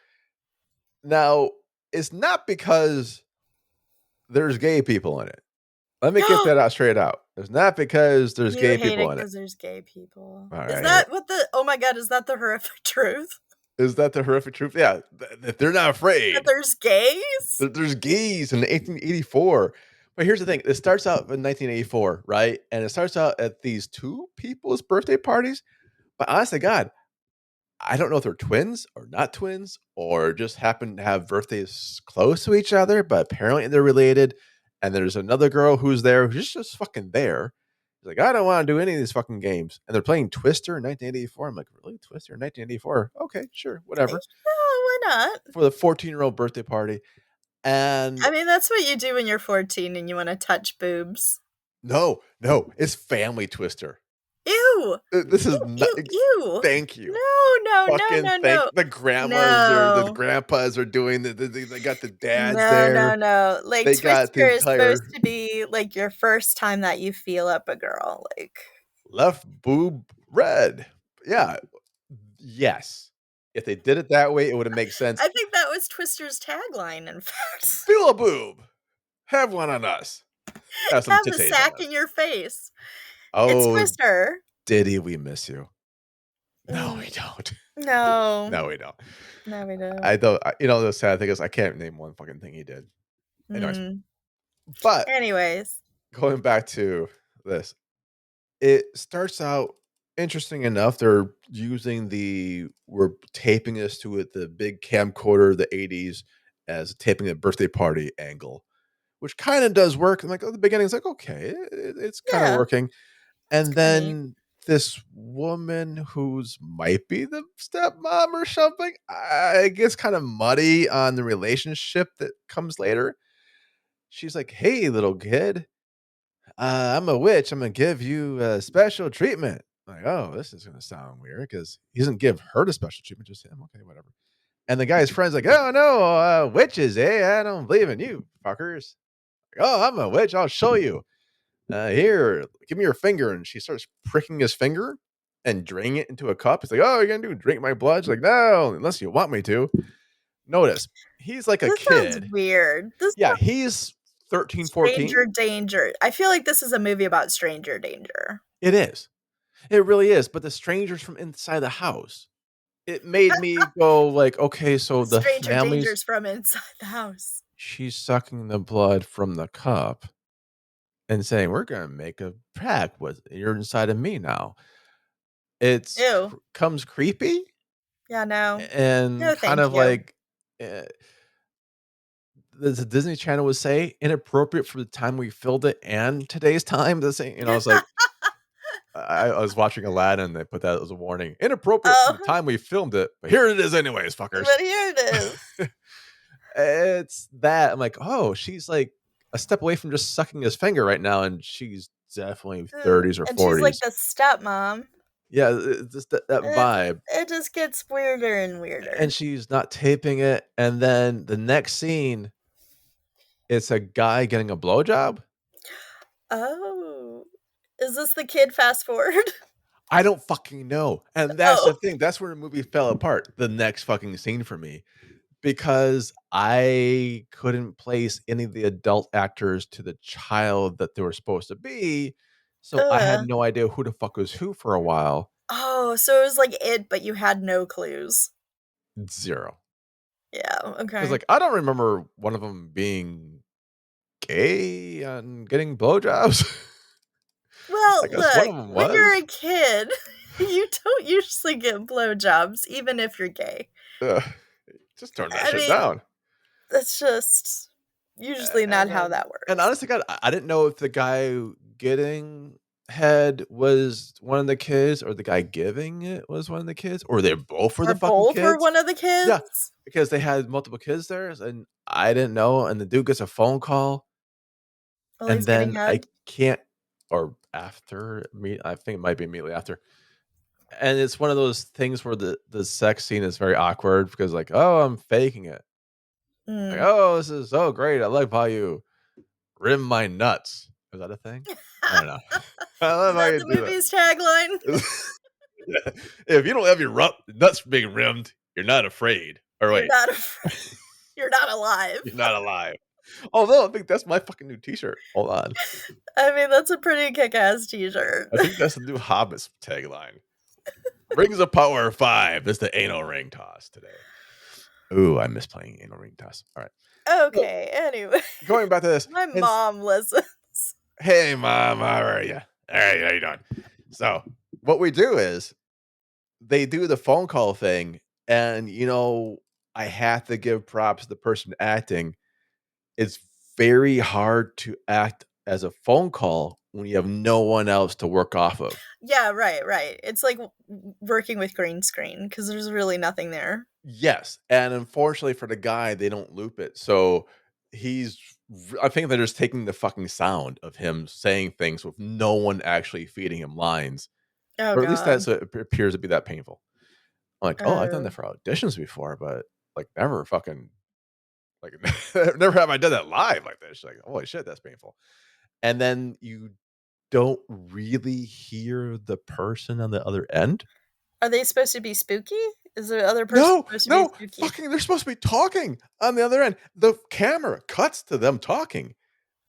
Now, it's not because there's gay people in it. Let me get that out straight out. It's not because there's You gay hate people it in it. because there's gay people. Is Alright. that what the oh my god, is that the horrific truth? Is that the horrific truth? Yeah, if they're not That afraid, there's gays? there's gays in 1884. But here's the thing, it starts out in 1984, right? And it starts out at these 2 people's birthday parties, but honest to God, I don't know if they're twins or not twins or just happen to have birthdays close to each other, but apparently they're related, and there's another girl who's there who's just fucking there. She's like, I don't want to do any of these fucking games. And they're playing Twister in 1984. I'm like, really? Twister in 1984? Okay, sure, whatever. Yeah, why not? For the 14-year-old birthday party. And I mean, that's what you do when you're 14 and you want to touch boobs. no, it's Family Twister. Ew. This is Ew, not. ew, ew. Thank you. Fucking thank No. the grandmas or the No. grandpas are doing they got the dads No, no, there. no. Like, They got the Twister is entire supposed to be, like, your first time that you feel up a girl, like left boob red. Yeah. Yes. If they did it that way, it would have made sense. I think that was Twister's tagline, in fact. Feel a boob. Have one on us. Have some Have the titties on sack us. in your face. It's Oh, Twister. Diddy, we miss you. No, we don't. No. No, we don't. No, we don't. I don't. The sad thing is, I can't name one fucking thing he did. Anyways, Mm. but Anyways. going back to this, it starts out interesting enough. They're using we're taping this to it, the big camcorder, the 80s, as taping a birthday party angle, which kind of does work. I'm like, the beginning is like, okay, it's kind of Yeah. working. It's And kinda neat. then this woman who's might be the stepmom or something, I guess kind of muddy on the relationship that comes later. She's like, hey, little kid, I'm a witch. I'm going to give you a special treatment. I'm like, oh, this is going to sound weird because he doesn't give her the special treatment, just him. Okay, whatever. And the guy's friend's like, oh, no, witches, eh? I don't believe in you, fuckers. Like, oh, I'm a witch. I'll show you. Here, give me your finger. And she starts pricking his finger and draining it into a cup. He's like, oh, you're going to drink my blood? She's like, no, unless you want me to. Notice, he's like a This sounds kid. weird. Yeah, he's 13, 14. Stranger danger. I feel like this is a movie about stranger danger. It is. It really is. But the strangers from inside the house, it made me go like, okay, so the Stranger family's dangers from inside the house. she's sucking the blood from the cup and saying, we're going to make a pact with you're inside of me now. It's Ew. comes creepy Yeah, no. and No, kind thank of you. like the Disney Channel would say inappropriate for the time we filmed it and today's time. The same, I was like, I was watching Aladdin. They put that as a warning, inappropriate for the Oh, time we filmed it. But here it is, anyways, fuckers. but here it is. It's that I'm like, oh, she's like a step away from just sucking his finger right now, and she's definitely 30s or And 40s. she's like the stepmom. Yeah, it's just that vibe. It just gets weirder and weirder. And she's not taping it. And then the next scene, it's a guy getting a blowjob. Oh. Is this the kid fast forward? I don't fucking know. And that's the thing. That's where the movie fell apart. The next fucking scene for me. Because I couldn't place any of the adult actors to the child that they were supposed to be. So I had no idea who the fuck was who for a while. Oh, so it was like it, but you had no clues. Zero. Yeah, okay. Because like I don't remember one of them being gay and getting blowjobs. Well, I guess one of look, them when you're was. a kid, you don't usually get blowjobs, even if you're gay. Just turn that shit down. That's just usually not how that works. And honestly, God, I didn't know if the guy getting head was one of the kids, or the guy giving it was one of the kids, or they both were the fucking both kids. were one of the kids? Yeah, because they had multiple kids there, and I didn't know. And the dude gets a phone call, and then I can't, or after me, I think it might be immediately after. And it's one of those things where the sex scene is very awkward because like, oh, I'm faking it. Like, oh, this is so great. I like how you rim my nuts. Is that a thing? I don't know. I love how you the do movie's tagline. Yeah. If you don't have your nuts being rimmed, you're not afraid. Or wait, You're not afraid. You're not alive. You're not alive. Although I think that's my fucking new T-shirt. Hold on. I mean, that's a pretty kick-ass T-shirt. I think that's the new Hobbits tagline. Rings of Power 5. This is the anal ring toss today. Ooh, I miss playing anal ring toss. All right. Okay, anyway. Going back to this. My mom listens. Hey, Mom, how are you? All right, how you doing? So, what we do is they do the phone call thing, and, I have to give props to the person acting. It's very hard to act as a phone call when you have no one else to work off of. Yeah, right. It's like working with green screen because there's really nothing there. Yes, and unfortunately for the guy, they don't loop it, so he's I think they're just taking the fucking sound of him saying things with no one actually feeding him lines, Oh or at least god. that's what appears to be that painful. I'm like, "Oh, I've done that Oh. for auditions before, but, like, never fucking like, never have I done that live like this." Like, "Holy shit, that's painful." And then you don't really hear the person on the other end. Are they supposed to be spooky? Is the other person No, supposed to be no, spooky? fucking they're supposed to be talking on the other end. The camera cuts to them talking,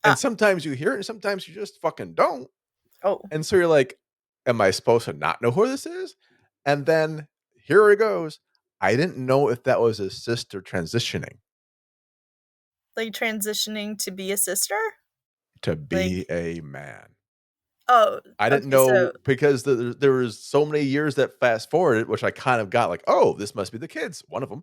and Ah, sometimes you hear it, and sometimes you just fucking don't. oh. And so you're like, "Am I supposed to not know who this is?" And then here it goes. I didn't know if that was his sister transitioning Like transitioning to be a sister? to Like be a man. oh, I didn't okay, so know because there was so many years that fast forwarded, which I kind of got like, "Oh, this must be the kids, one of them."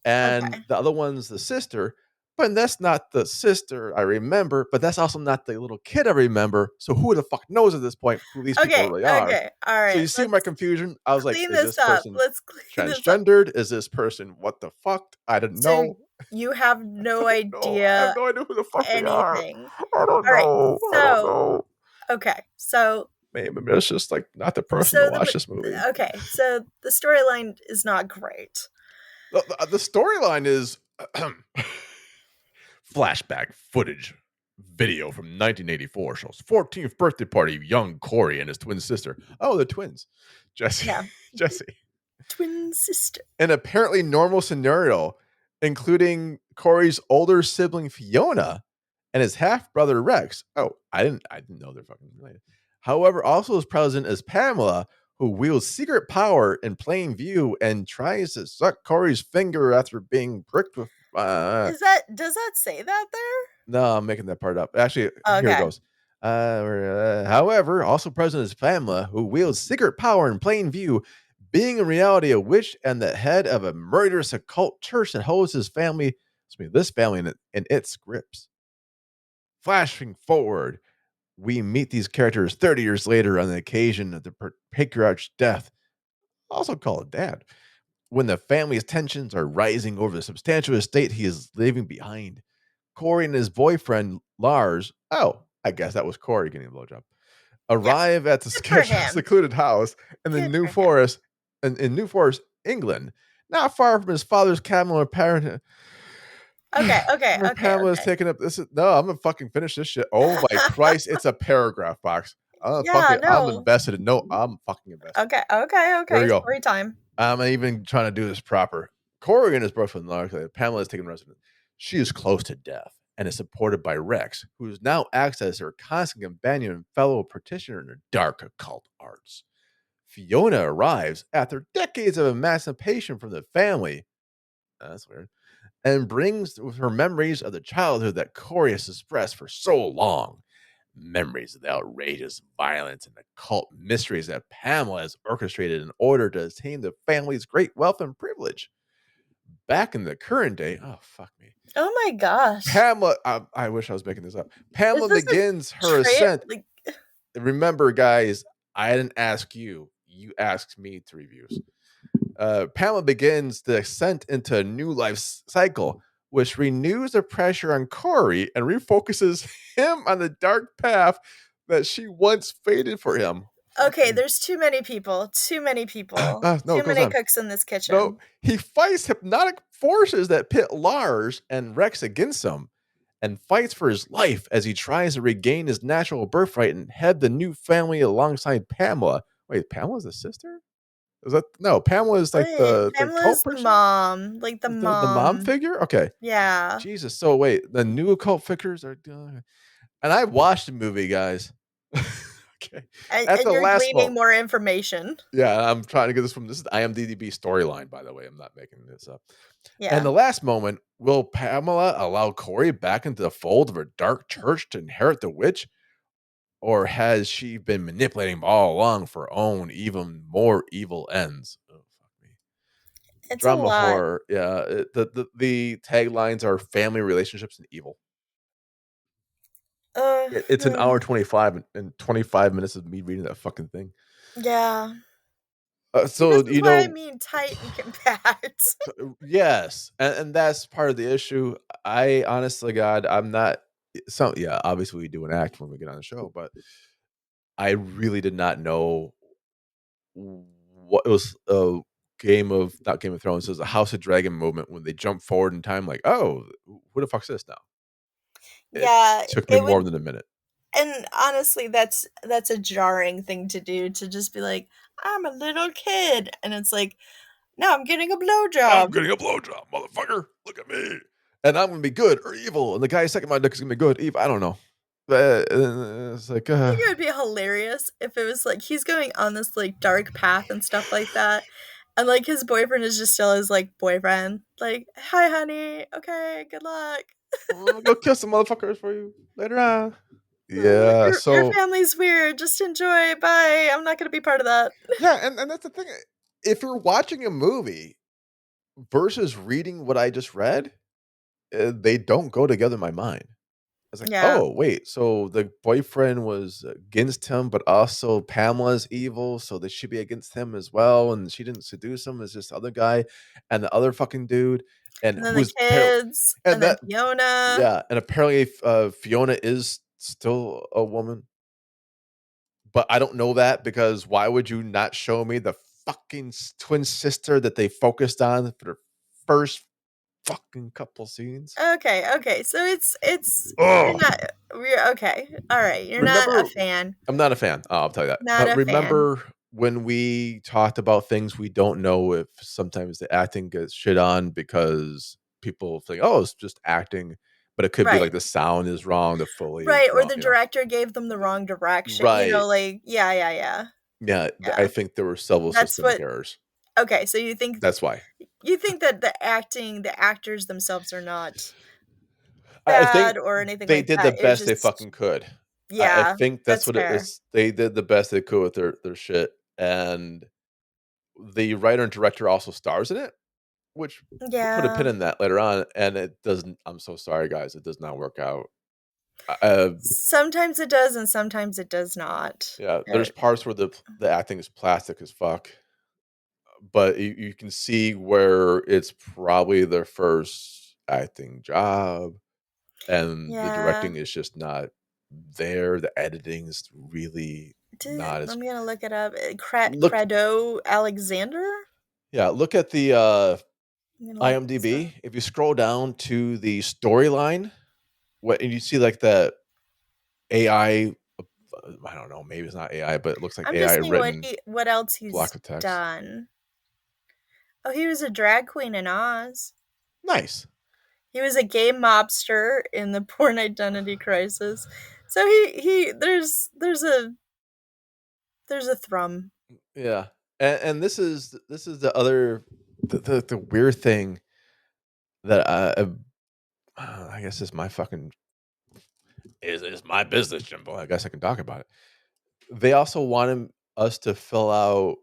And okay. the other one's the sister, but that's not the sister I remember, but that's also not the little kid I remember. So who the fuck knows at this point who these people really are? Okay, So alright, you see my let's confusion? I was like, clean is this this up, person let's clean this up. transgendered? Is this person what the fuck? I didn't So, know. you have I no don't know. I have idea no idea who the fuck they are. anything. I don't Alright, know. I don't so know. okay, so Maybe it's just like not the person to so the watch this movie. okay, so the storyline is not great. The storyline is flashback footage video from 1984 shows 14th birthday party of young Corey and his twin sister. Oh, the twins, Jesse, Yeah, Jesse, twin sister. an apparently normal scenario, including Corey's older sibling Fiona and his half brother Rex. Oh, I didn't know they're fucking related. However, also as present as Pamela, who wields secret power in plain view and tries to suck Corey's finger after being pricked with. Does that say that there? No, I'm making that part up. Actually, here it Okay. goes. However, also present is Pamela, who wields secret power in plain view, being in reality a witch and the head of a murderous occult church that holds his family, this family in its grips. Flashing forward, we meet these characters 30 years later on the occasion of the patriarch's death, also called dad, when the family's tensions are rising over the substantial estate he is leaving behind. Corey and his boyfriend Lars, oh, I guess that was Corey getting a blowjob, Yeah, arrive at the good for him. secluded house in the Good New for him. Forest, in New Forest, England, not far from his father's cabin where parent where Pamela is Okay. taking up this. No, I'm gonna fucking finish this shit. Oh my Christ, it's a paragraph box. Yeah, I'm no. invested. No, I'm fucking invested. Here we Okay, go. story time. I'm even trying to do this proper. Corey and his boyfriend, Pamela is taking residence. She is close to death and is supported by Rex, who is now acts as her constant companion and fellow practitioner in her dark occult arts. Fiona arrives after decades of emancipation from the family. That's weird. And brings with her memories of the childhood that Corey has suppressed for so long. Memories of the outrageous violence and occult mysteries that Pamela has orchestrated in order to attain the family's great wealth and privilege. Back in the current day, oh, fuck me. Oh my gosh. Pamela, I wish I was making this up. Is Pamela this a begins her tra ascent. like Remember, guys, I didn't ask you. You asked me to reviews. Pamela begins the ascent into a new life cycle, which renews the pressure on Corey and refocuses him on the dark path that she once faded for him. Fuck okay, me. there's too many people, No, it too goes many on. cooks in this No, kitchen. he fights hypnotic forces that pit Lars and Rex against him and fights for his life as he tries to regain his natural birthright and head the new family alongside Pamela. Wait, Pamela's the sister? Is that no? Pamela is like Wait, the Pamela's cult the person, mom, like the the mom mom. figure. Okay, Yeah. Jesus. So wait, the new occult figures are. And I watched the movie, guys. Okay, at And the you're last gleaning moment. more information. Yeah, I'm trying to get this from this is the IMDb storyline, by the way. I'm not making this up. And Yeah. the last moment, will Pamela allow Corey back into the fold of her dark church to inherit the witch? Or has she been manipulating him all along for her own even more evil ends? Oh, fuck me. It's a Drama lot. horror. Yeah. The taglines are family relationships and evil. It's an hour Hmm. and 25 and 25 minutes of me reading that fucking thing. Yeah. See, this So, is why I mean tight and compact. yes, and that's part of the issue. I honestly, God, I'm not. So yeah, obviously we do an act when we get on the show, but I really did not know what it was. A Game of not Game of Thrones. It was a House of Dragon moment when they jump forward in time. Like, oh, who the fuck's this now? It Yeah, took me it more would, than a minute. and honestly, that's a jarring thing to do, to just be like, "I'm a little kid," and it's like, "No, I'm getting a I'm blowjob." getting a blowjob, motherfucker. Look at me. And I'm gonna be good or evil. And the guy sucking my dick is gonna be good, evil. I don't know. But it's like, I think it would be hilarious if it was like he's going on this like dark path and stuff like that. And like his boyfriend is just still his like boyfriend. Like, hi honey, okay, good luck. "I'll go kill some motherfuckers for you later on." Oh, Yeah. your So family's weird. Just enjoy. Bye. I'm not gonna be part of that. yeah, and that's the thing. If you're watching a movie versus reading what I just read, they don't go together in my mind. It's like, Yeah. oh wait, so the boyfriend was against him, but also Pamela's evil, so they should be against him as well. And she didn't seduce him; it's this other guy and the other fucking dude, and And then the who's apparently kids, and and then that Fiona. yeah, and apparently Fiona is still a woman, but I don't know that because why would you not show me the fucking twin sister that they focused on for the first fucking couple scenes? Okay, okay. So it's you're Oh, not we're okay. All right. You're not a remember fan. I'm not a fan. I'll tell you that. Not But a fan. remember when we talked about things we don't know if sometimes the acting gets shit on because people think, "Oh, it's just acting," but it could be Right. like the sound is wrong, the Foley is Right, or wrong, the director gave them the wrong direction, Right. like yeah, yeah, yeah. Yeah, I Yeah. think there were several That's systemic what errors. okay, so That's why. you think that the actors themselves are not I think bad or anything they like did the that, it best they just fucking could. I yeah, think that's that's what it fair. is. They did the best they could with their shit, and the writer and director also stars in it. Which we'll put a Yeah. pin in that later on, and it doesn't I'm so sorry, guys, it does not work out. Sometimes it does and sometimes it does not. Yeah, there's parts where the acting is plastic as fuck, but you can see where it's probably their first acting job, and the Yeah. directing is just not there, the editing is really not as I'm gonna look it up. look Crado Alexander? yeah, look at the, I'm gonna look this up. IMDb. If you scroll down to the storyline, what and you see, like, the AI I don't know, maybe it's not AI, but it looks like I'm AI just seeing written what else block he's of text. done. Oh, he was a drag queen in Oz. Nice. He was a gay mobster in the Porn Identity Crisis. So he there's a thrum. Yeah. And this is the other the weird thing that I guess is my fucking is my business, Jimbo. I guess I can talk about it. They also wanted us to fill out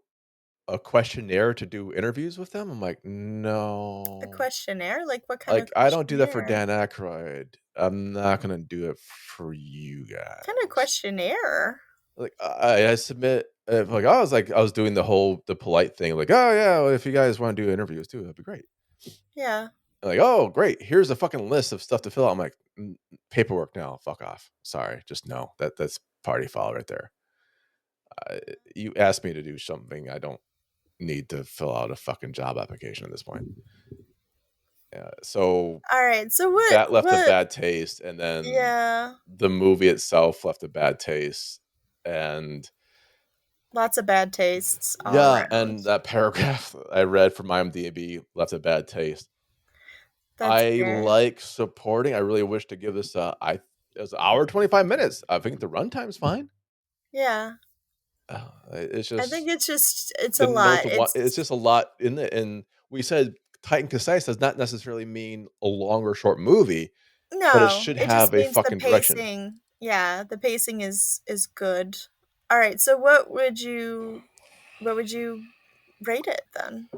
a questionnaire to do interviews with them. I'm like, A no. questionnaire? Like what kind of Like, I don't do that for questionnaire? Dan Aykroyd. I'm not gonna do it for you What kind of guys. questionnaire? Like, I submit like, I was doing the polite thing, like, "Oh, yeah, well, if you guys wanna do interviews too, that'd be great." Yeah. Like, "Oh, great, here's a fucking list of stuff to fill out." I'm like, paperwork now, fuck off. Sorry, just no. That's party foul right there. You asked me to do something, I don't need to fill out a fucking job application at this point." Yeah, so All right. So that left a what bad taste, and then yeah, the movie itself left a bad taste, and lots of bad tastes all yeah, around. and that paragraph I read from IMDb left a bad taste. That's I fair. like supporting. I really wish to give this it was an hour 25 minutes. I think the runtime's fine. Yeah. It's I think just it's a the lot. notes of what it's just a lot in it. And we said tight and concise does not necessarily mean a long or short movie, but it No, should it just have a means the fucking direction. pacing. Yeah, the pacing is good. All right. So what would you rate it then?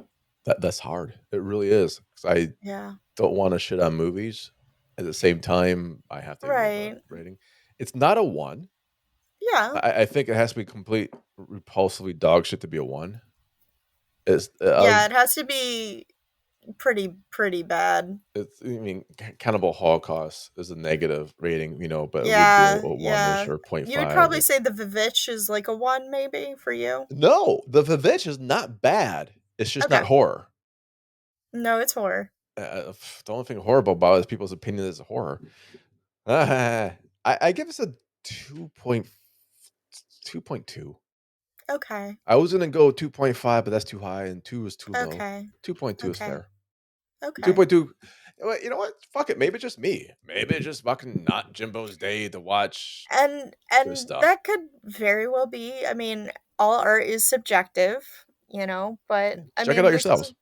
That's hard. It really is. 'Cause I Yeah. don't want to shit on movies. At the same time, I have to give a Right. rating. It's not a 1. Yeah. I think it has to be complete repulsively dog shit to be a 1. It's Yeah, it has to be pretty bad. I mean, Cannibal Holocaust is a negative rating, but it would be Yeah, a 1-ish yeah. or point You would five. probably say the Vivitch is like a 1 maybe for you? No, the Vivitch is not bad. It's just not Okay. horror. No, it's horror. The only thing horrible about it is people's opinion is horror. I give us a 2.2. Okay. I was gonna go 2.5, but that's too high, and 2 is too low. Okay. 2.2 is Okay. fair. Okay. 2.2. You know what? Fuck it. Maybe it's just me. Maybe it's just fucking not Jimbo's day to watch this And stuff. that could very well be. I mean, all art is subjective, but I Check it out mean, this is yourselves.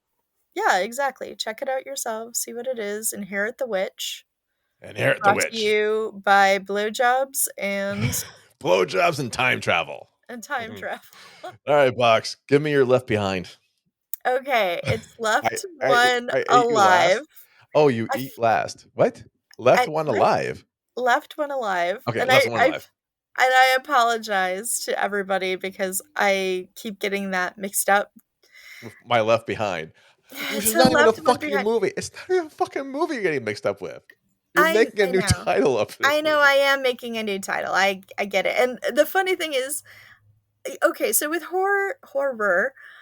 yeah, exactly. Check it out yourself, see what it is. Inherit the Witch. Inherit the Brought to witch. you by Blowjobs Blowjobs and time travel. and time Mhm. travel. All right, Box. Give me your left behind. Okay, it's I left I one I ate you alive. last. Oh, you I eat f last. What? Left I one left alive. left one alive, Okay, and left one alive. I apologize to everybody because I keep getting that mixed up. With my left behind. Which It's is a not even a left one fucking behind. movie. It's not even a fucking movie you're getting mixed up with. You're making a I new know. title up for I this know movie. I am making a new title. I get it. And the funny thing is, okay, so with horror,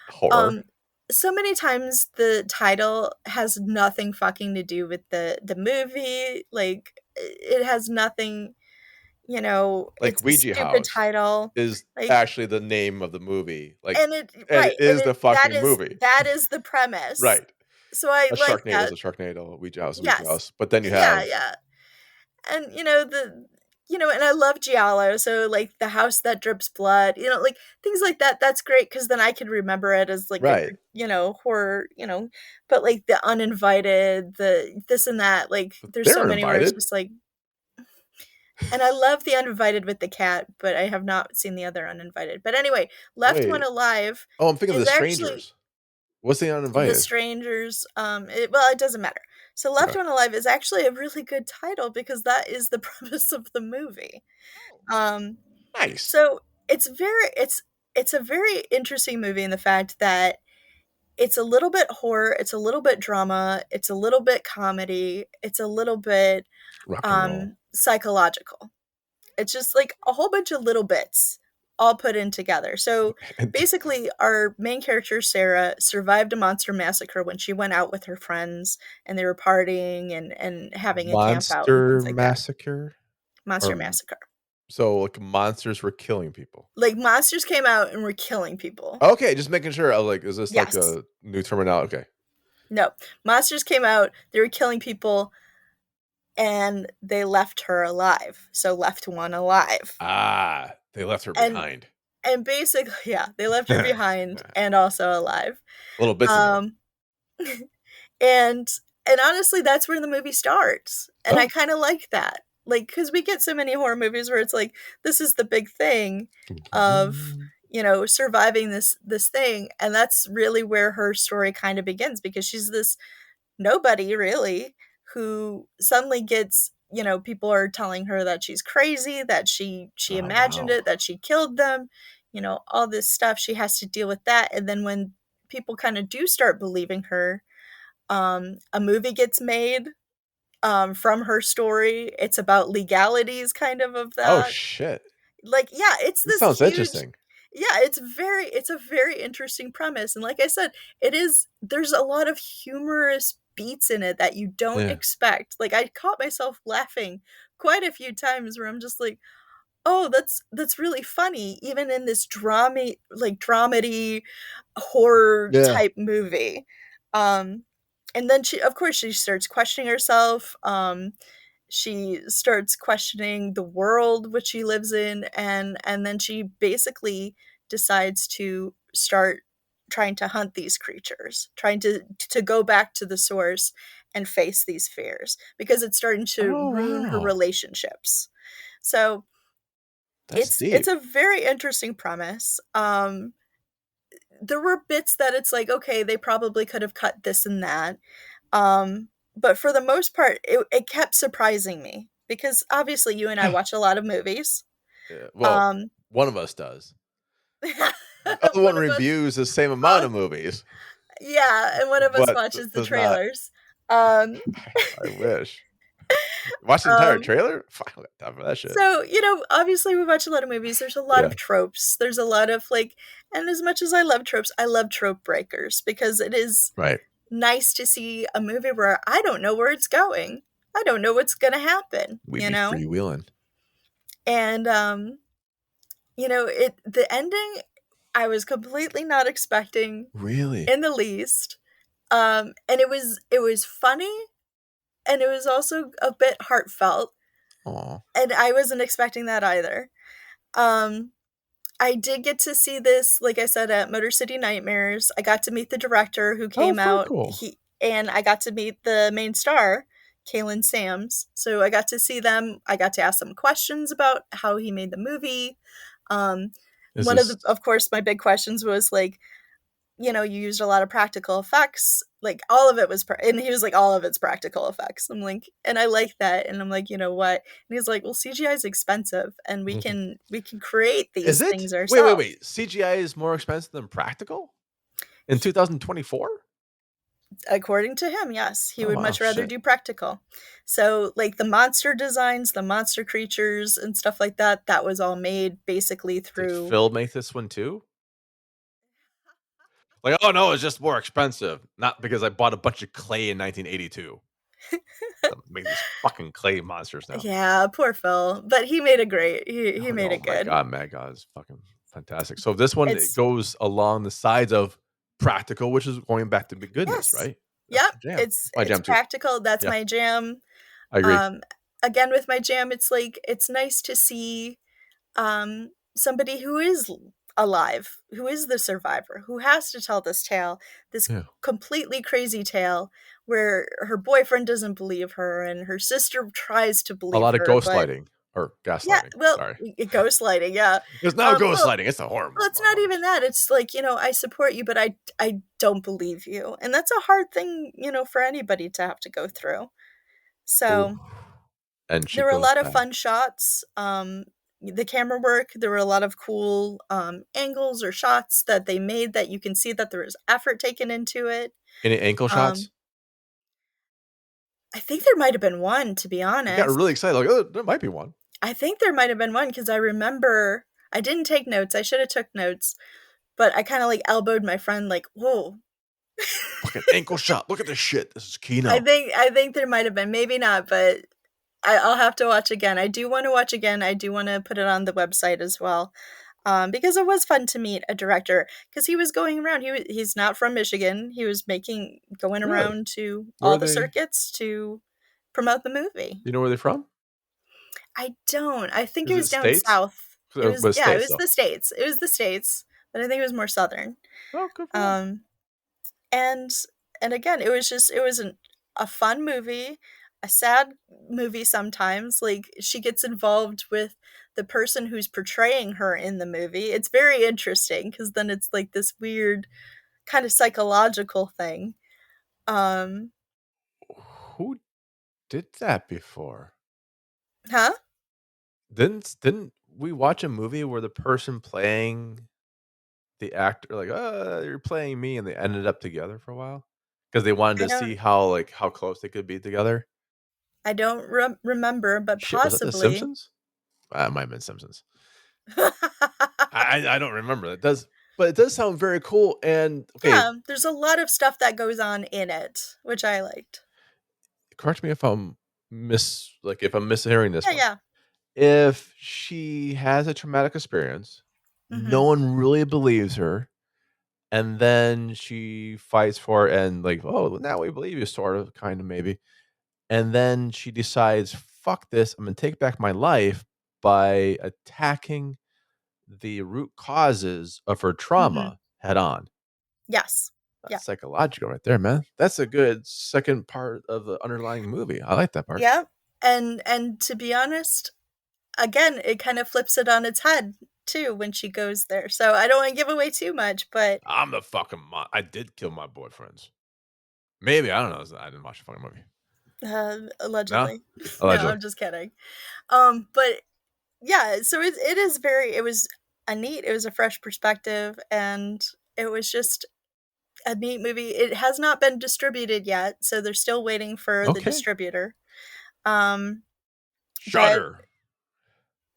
Horror. um, so many times the title has nothing fucking to do with the movie. Like it has nothing, Like it's a Ouija stupid House title. is Like actually the name of the movie. Like, and it and right, it and is it the fucking movie. that is the premise. Right. So I A like Sharknado is that. a Sharknado. A Ouija House is a Ouija Yes. House. But then you Yeah, have yeah. And and I love giallo, so like the house that drips blood, like things like that. That's great because then I can remember it as like a right. good horror, but like the uninvited, the this and that, like there's so They're many where it's invited. just like, and I love the uninvited with the cat, but I have not seen the other uninvited. But anyway, left one Wait. alive Oh, I'm thinking of is the actually strangers. What's the the uninvited? strangers. Well, it doesn't matter. So left Okay. one alive is actually a really good title because that is the premise of the movie. Oh, Um, nice. so it's a very interesting movie in the fact that it's a little bit horror, it's a little bit drama, it's a little bit comedy, it's a little bit Rock and roll. psychological. It's just like a whole bunch of little bits all put in together. So And basically, our main character, Sarah, survived a monster massacre when she went out with her friends and they were partying and having a camp out and Monster things like that. Massacre? Monster Or massacre. so like monsters were killing people. Like monsters came out and were killing people. Okay, just making sure. I was like, is this like Yes. a new terminology? Okay. No. Monsters came out, they were killing people, and they left her alive. So left one alive. Ah, they left her And behind. and basically, yeah, they left her behind Little and also alive. bits in there. Um and and honestly, that's where the movie starts. And I Oh. kind of like that. Like cuz we get so many horror movies where it's like this is the big thing of surviving this thing, and that's really where her story kind of begins because she's this nobody really who suddenly gets people are telling her that she's crazy, that she Oh, imagined wow. it, that she killed them, all this stuff. She has to deal with that, and then when people kind of do start believing her, a movie gets made from her story. It's about legalities kind of Oh, that. shit. Like, yeah, it's This this sounds huge. interesting. Yeah, it's a very interesting premise, and like I said, there's a lot of humorous beats in it that you don't Yeah. expect. Like, I caught myself laughing quite a few times where I'm just like, "Oh, that's really funny," even in this dramedy horror Yeah. type movie. Um, and then she of course, she starts questioning herself, she starts questioning the world which she lives in, and then she basically decides to start trying to hunt these creatures, trying to go back to the source and face these fears because it's starting to Oh, ruin her wow. relationships. So That's it's deep. a very interesting premise. There were bits that it's like, okay, they probably could have cut this and that, but for the most part, it kept surprising me. because obviously you and I watch a lot of movies. Yeah, well, Um, one of us does. The other one one of us, reviews the same amount uh, of movies, yeah, and one of us but watches the does not. trailers. Um, I wish. Watch the entire um, trailer? Fuck, I got time for that shit. so, obviously we watch a lot of movies. There's a lot Yeah, of tropes. There's a lot of like, and as much as I love tropes, I love trope breakers because it is right. nice to see a movie where I don't know where it's going. I don't know what's going to happen, We'd be freewheeling. And the ending I was completely not expecting Really? in the least. And it was funny and it was also a bit heartfelt, Aw. and I wasn't expecting that either. Um I did get to see this, like I said, at Motor City Nightmares. I got to meet the director who Oh, came very out. cool. And I got to meet the main star, Kaylin Sams. So I got to see them. I got to ask them questions about how he made the movie. Um, Is One of this the, of course, my big questions was like, you used a lot of practical effects. Like all of it was, and he was like, all of it's practical effects. I'm like, and I like that. And I'm like, you know what? And he's like, well, CGI is expensive, and we can create Is these it? things Wait, wait, ourselves. wait. CGI is more expensive than practical in 2024? According to him, yes, he Oh would wow, much rather shit. do practical. So, like the monster designs, the monster creatures, and stuff like that, that was all made basically Did through. Phil make this one too? Like, oh no, it's just more expensive. Not because I bought a bunch of clay in 1982. Make these fucking clay monsters now. Yeah, poor Phil, but he made it great. He Oh, made oh it my good. god, my god, is fucking fantastic. So this one it It's goes along the sides of practical, which is going back to be goodness, yes, right? That's yep. your jam. It's My it's jam too. practical. That's Yeah, my jam. I agree. Um, Again with my jam, it's like it's nice to see somebody who is alive, who is the survivor, who has to tell this tale, this Yeah, completely crazy tale where her boyfriend doesn't believe her and her sister tries to a believe lot of her, but gaslighting or yeah, gaslighting. well, Sorry, ghostlighting, yeah. it's not Well, gaslighting. It's a horror movie, it's not even motherfuckers. that. It's like, I support you, but I don't believe you. And that's a hard thing, for anybody to have to go through. Ooh. So, And she there were a goes lot of back. fun shots. The camera work, there were a lot of cool angles or shots that they made that you can see that there was effort taken into it. Any ankle shots? Um, I think there might have been one, to be I got really honest. excited. Like, oh, there might be one. I think there might have been one because I remember I didn't take notes. I should have took notes, but I kind of like elbowed my friend, like, "Whoa!" Fucking ankle shot. Look at this shit. This is I Kino. think I think there might have been, maybe not, but I'll have to watch again. I do want to watch again. I do want to put it on the website as well, because it was fun to meet a director. Because he was going around. He's not from Michigan. He was going Really? around to Where all are the they? circuits to promote the movie. You know where they're from? I don't. I think it Is it was down states? south. It was, But yeah, it states was though. the states. It was the states, but I think it was more southern. Oh, good for them. Um, and and again, it was a fun movie, a sad movie sometimes. Like she gets involved with the person who's portraying her in the movie. It's very interesting because then it's like this weird kind of psychological thing. Um, Who did that before? huh? Didn't we watch a movie where the person playing the actor like, you're playing me," and they ended up together for a while because they wanted I to don't see how close they could be together? I don't remember, but Shit, was that The possibly. Simpsons? It might have been Simpsons. I don't remember. It does sound very cool, and okay, Yeah, there's a lot of stuff that goes on in it, which I liked. correct me if if I'm mishearing this Yeah, one. yeah. If she has a traumatic experience, no Mhm. one really believes her, and then she fights for it and like, "Oh, now we believe you," sort of, kind of, maybe, and then she decides, "Fuck this, I'm gonna take back my life by attacking the root causes of her Mhm. trauma head on." Yes. Yeah. That's psychological right there, man. That's a good second part of the underlying movie. I like that part. Yeah. And to be honest, again, it kind of flips it on its head too when she goes there. So I don't want to give away too much, but I'm the fucking I did kill my boyfriends. Maybe, I don't know, I didn't watch the fucking movie. No? Allegedly. No, Allegedly. I'm just kidding. But yeah, so it is very it was it was a fresh perspective, and it was just a neat movie. It has not been distributed yet, so they're still waiting for the Okay. distributor. Um, but Shudder.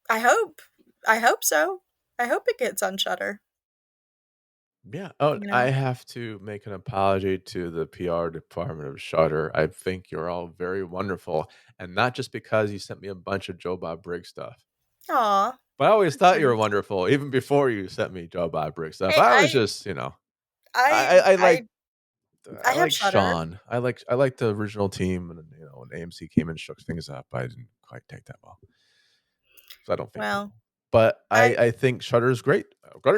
I hope I hope so. I hope it gets on Shudder, Yeah. Oh, you I know? have to make an apology to the PR department of Shudder. I think you're all very wonderful, and not just because you sent me a bunch of Joe Bob Briggs stuff. Aw, But I always that's thought you were sweet. wonder,ful even before you sent me Joe Bob Briggs stuff. Hey, I was just, I I I I I have like Shudder. Sean. I like the original team, and when AMC came and shook things up, I didn't quite take that well. So I don't think Well, well. But I I think Shutter is great.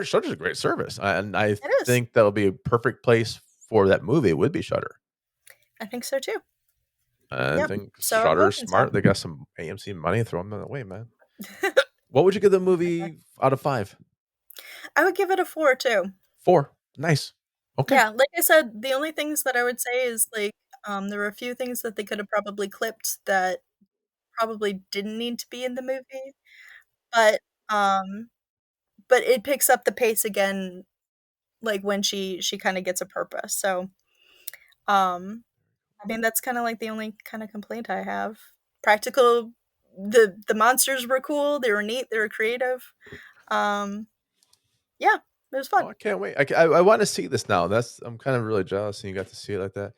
Shutter's a great service, and I it is. think that'll be a perfect place for that movie. Would be Shutter. I think so too. I Yep. think So I'm Shutter's hoping so. smart. They got some AMC money. Throw them that way, man. What would you give the movie out of 5? I would give it a 4 too. 4. Nice. Okay. Yeah, like I said, the only things that I would say is, like, there were a few things that they could have probably clipped that probably didn't need to be in the movie, but, um but it picks up the pace again, like, when she kinda gets a purpose, so, um, I mean, that's kinda, like, the only kinda complaint I have. Practical the monsters were cool, they were neat, they were creative, um, yeah, it was Oh, fun. I can't wait. I want to see this now. I'm kind of really jealous, and you got to see it like that.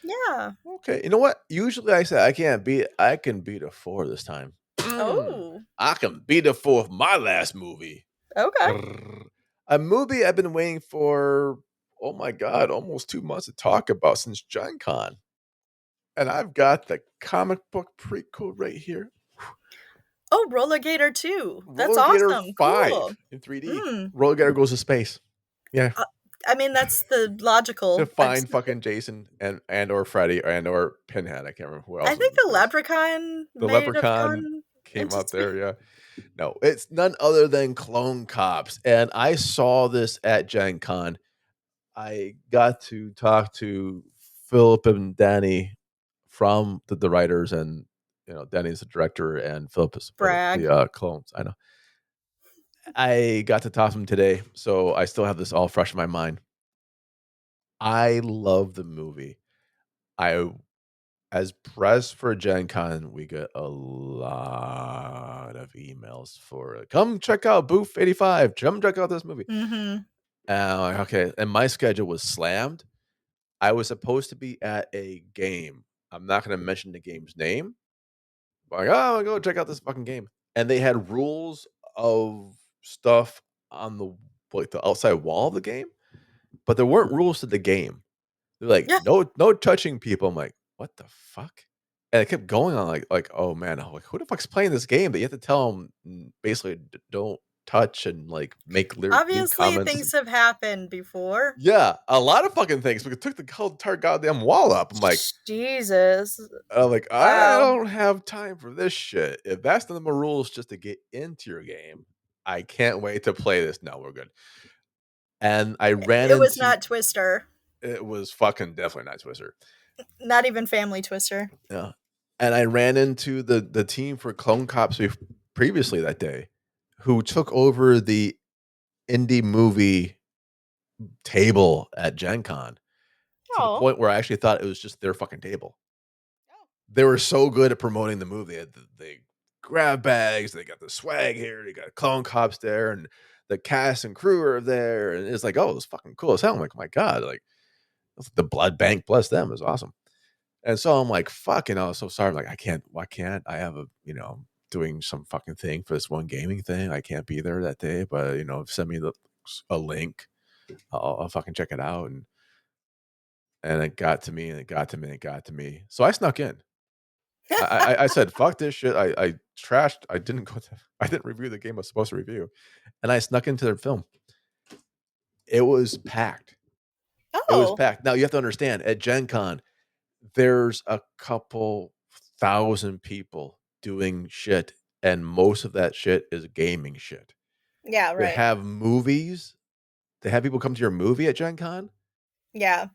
Yeah. Okay, you know what? Usually I say I can't beat. I can beat a 4 this time. Oh, I can beat a 4 of my last movie. okay. Grrr. A movie I've been waiting for. Oh my god, almost 2 months to talk about since Gen Con, and I've got the comic book prequel right here. Oh, Roller Gator 2. That's Roller Gator awesome, 5 cool. in 3D. Mm. Roller Gator goes to space. Yeah. Uh, I mean, that's the To logical find fucking Jason and or Freddy or Pinhead. I can't remember who I else is think in the space. leprechaun The might have Leprechaun gone came into up space. there, yeah. No, it's none other than Clone Cops, and I saw this at Gen Con. I got to talk to Philip and Danny from the writers, and Danny's the director, and Philip is Brag. the clones. I know. I got to talk to him today, so I still have this all fresh in my mind. I love the movie. I As press for Gen Con, we get a lot of emails for come check out Booth 85. Come check out this movie. Mhm. And I'm like, okay. And my schedule was slammed. I was supposed to be at a game. I'm not going to mention the game's name. Like, oh, go check out this fucking game. And they had rules of stuff on the outside wall of the game, but there weren't rules to the game. They're like, Yeah, no touching people. I'm like, what the fuck? And it kept going on oh man, I'm like, who the fuck's playing this game? That you have to tell them basically don't touch and like make mean obviously comments. things have happened before. Yeah, a lot of fucking things. We took the whole entire goddamn wall up. Jesus. I'm like, I Wow. don't have time for this shit. If that's the number of rules just to get into your game, I can't wait to play this. No, we're good. And I ran It was into not Twister. it was fucking definitely not Twister. Not even Family Twister. Yeah. And I ran into the team for Clone Cops previously that day, who took over the indie movie table at Gen Con to the Oh. point where I actually thought it was just their fucking table. They were so good at promoting the movie. They had the grab bags, they got the swag here, they got Clone Cops there, and the cast and crew are there. And it's like, oh, it's fucking cool as hell. I'm like, my God, like the blood bank, bless them, is awesome. And so I'm like, fucking, I was so sorry. I'm like, I can't, why can't I have doing some fucking thing for this one gaming thing? I can't be there that day, but send me a link. I'll fucking check it out. And it got to me and it got to me and it got to me. So I snuck in. I said, fuck this shit. I trashed. I didn't review the game I was supposed to review. And I snuck into their film. It was packed. It was Oh. packed. Now you have to understand at Gen Con, there's a couple thousand people doing shit, and most of that shit is gaming shit. Yeah, They right. have movies. They have people come to your movie at Gen Con. Yeah.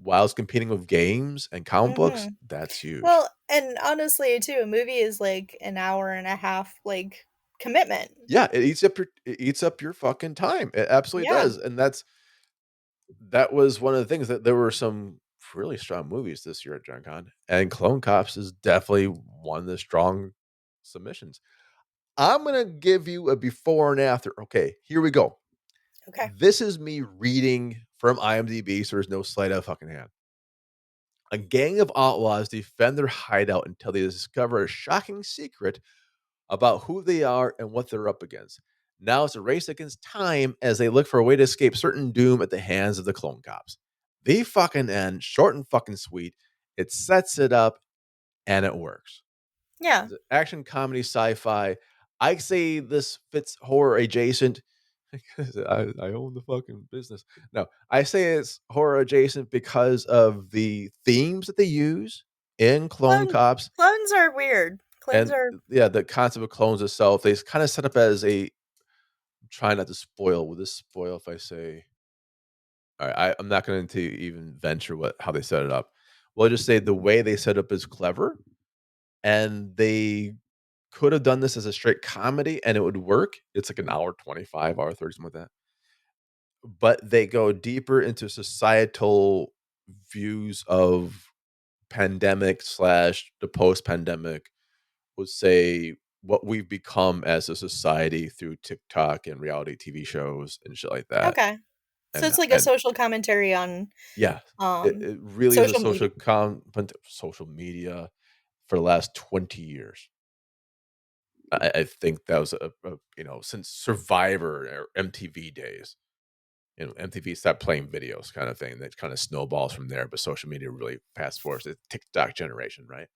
while it's competing with games and comic books, Mhm. that's huge. Well, and honestly too, a movie is like an hour and a half, like, commitment. Yeah, it eats up your fucking time. It absolutely Yeah. does, and that was one of the things that there were some really strong movies this year at Gen Con, and Clone Cops is definitely one of the strong submissions. I'm gonna give you a before and after. Okay, here we go. Okay. This is me reading from IMDb, so there's no sleight of fucking hand. A gang of outlaws defend their hideout until they discover a shocking secret about who they are and what they're up against. Now it's a race against time as they look for a way to escape certain doom at the hands of the clone cops. The fucking end, short and fucking sweet. It sets it up and it works. Yeah. It's an action comedy sci-fi. I say this fits horror adjacent because I own the fucking business. No, I say it's horror adjacent because of the themes that they use in Clone Clone Cops clones are weird. Clones and are yeah, the concept of clones itself. They kind of set up as a try not to spoil. Will this spoil if I say? All right, I'm not going to even venture what how they set it up. We'll just say the way they set up is clever, and they could have done this as a straight comedy, and it would work. It's like an hour 25, hour 30, something like that. But they go deeper into societal views of pandemic slash the post pandemic. Would say what we've become as a society through TikTok and reality TV shows and shit like that. okay. So And it's like a and social commentary on, yeah, um, it really is a social media. social media for the last 20 years. I think that was since Survivor or MTV days. MTV stopped playing videos kind of thing. That kind of snowballs from there, but social media really fast forwards the TikTok generation, right?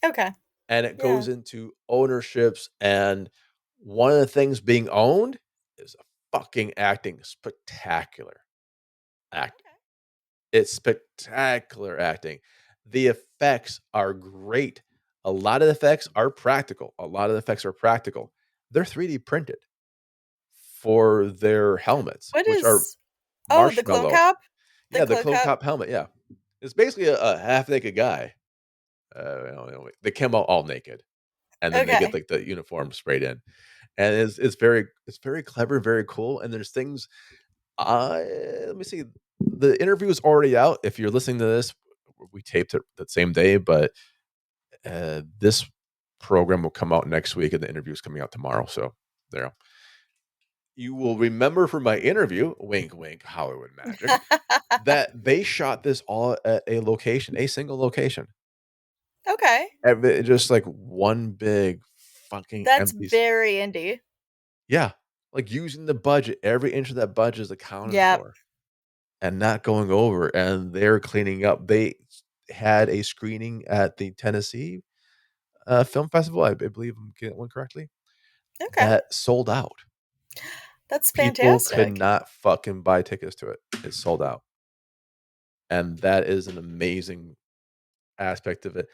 Okay. And it Yeah. goes into ownerships, and one of the things being owned is a fucking acting spectacular acting. Okay. It's spectacular acting. The effects are great. A lot of the effects are practical. A lot of the effects are practical. They're 3D printed for their helmets, What which are is Oh, the clone marshmallow. cop? The Yeah, the clone clone cop? cop helmet. Yeah, it's basically a half naked guy. They come out all naked, and then they get Okay. like the uniform sprayed in, and it's very clever, very cool. And there's things. Let me see. The interview is already out. If you're listening to this, we taped it that same day, but this program will come out next week, and the interview is coming out tomorrow. So there, you will remember from my interview, wink, wink, Hollywood magic, that they shot this all at a location, a single location. Okay. Just like one big fucking That's empty. very indie. Yeah, like using the budget, every inch of that budget is accounted Yep. for and not going over. And they're cleaning up. They had a screening at the Tennessee Film Festival. I believe I'm getting one correctly. Okay. That sold out. That's People could fantastic. not fucking buy tickets to it. It sold out. And that is an amazing aspect of it.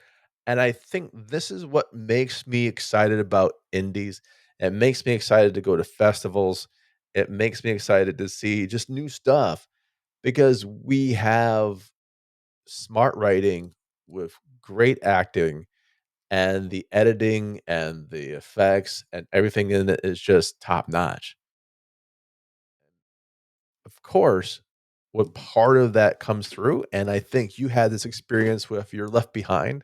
And I think this is what makes me excited about indies. It makes me excited to go to festivals. It makes me excited to see just new stuff because we have smart writing with great acting and the editing and the effects and everything in it is just top notch. Of course, what part of that comes through, and I think you had this experience with your Left Behind.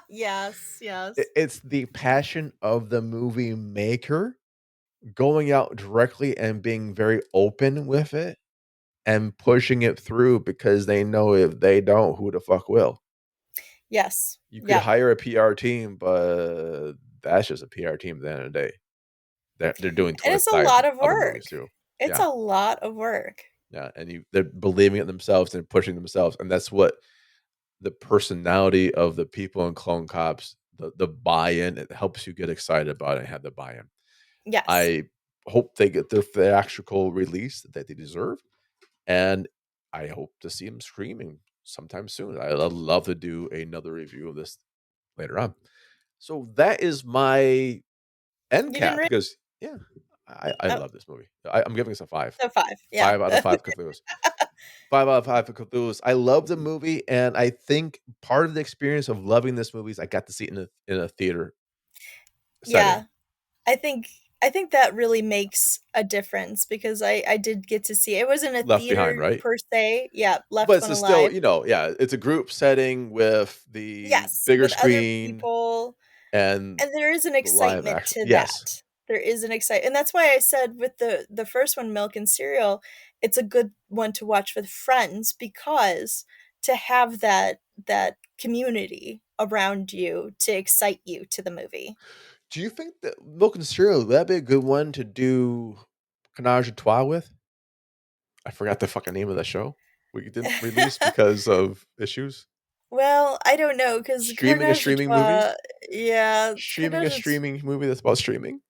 Yes, yes. It's the passion of the movie maker going out directly and being very open with it and pushing it through because they know if they don't, who the fuck will? Yes. You could Yep. hire a PR team, but that's just a PR team at the end of the day. They're doing And it's a 25 lot of other movies work. too. It's Yeah. a lot of work. Yeah. And they're believing in themselves and pushing themselves. And that's what the personality of the people in Clone Cops, the buy-in, it helps you get excited about it and have the buy-in. Yes. I hope they get their theatrical release that they deserve, and I hope to see them streaming sometime soon. I'd love to do another review of this later on. So that is my end You didn't cap read because yeah, I Oh, love this movie. I'm giving this a five. so 5. Yeah. 5 out of 5 Cthulhu's. 5 out of 5 for Cthulhu's. I love the movie, and I think part of the experience of loving this movie is I got to see it in a theater setting. Yeah. I think I think that really makes a difference because I did get to see it. It wasn't a Left Behind, theater right? per se. Yeah, But Left One it's still, Alive. you know, yeah, it's a group setting with the Yes, bigger with other screen people, and and there is an the live excitement action. to Yes. that. There is an and that's why I said with the first one, Milk and Cereal, it's a good one to watch with friends because to have that community around you to excite you to the movie. Do you think that Milk and Cereal, would that be a good one to do Canage a Trois with? I forgot the fucking name of the show. We didn't release because of issues. Well, I don't know know, 'cause Streaming a Carnage à streaming movie? Trois yeah, Streaming a Carnage à T streaming movie that's about streaming?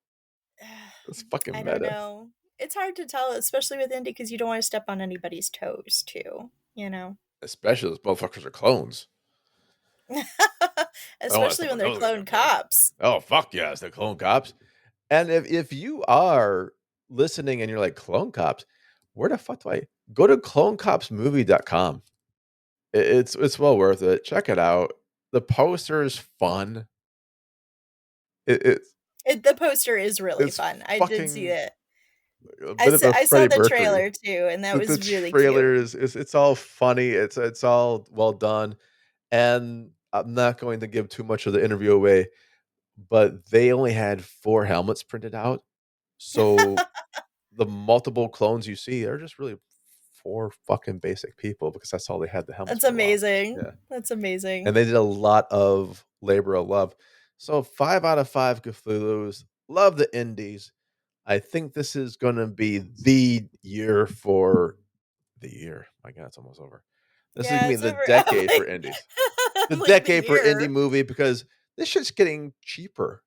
That's I fucking don't meta. know. It's hard to tell, especially with indie, because you don't wanna step on anybody's toes too, you know? Especially those motherfuckers are clones. I don't wanna Especially step when on they're those clone goddamn toes. cops. Oh, fuck yes, the clone cops. And if you are listening and you're like, "Clone Cops? Where the fuck do I" go to clonecopsmovie.com. It's well worth it. Check it out. The poster is fun. It's The poster is really it's fun. I did see fucking it. a bit of a I saw Freddie the Mercury. trailer too, and that The was really cute. trailer is it's all funny, it's all well done, and I'm not going to give too much of the interview away, but they only had 4 helmets printed out, so the multiple clones you see are just really 4 fucking basic people because that's all they had the helmets That's for a while. amazing. Yeah, That's and amazing. they did a lot of labor of love. So 5 out of 5 Cthulhus. Love the indies. I think this is gonna be the year for the year. My god, it's almost over. This is gonna Yeah, be it's the over. I'm decade for like indies. The I'm like, "The decade for indie year?" movie because this shit's getting cheaper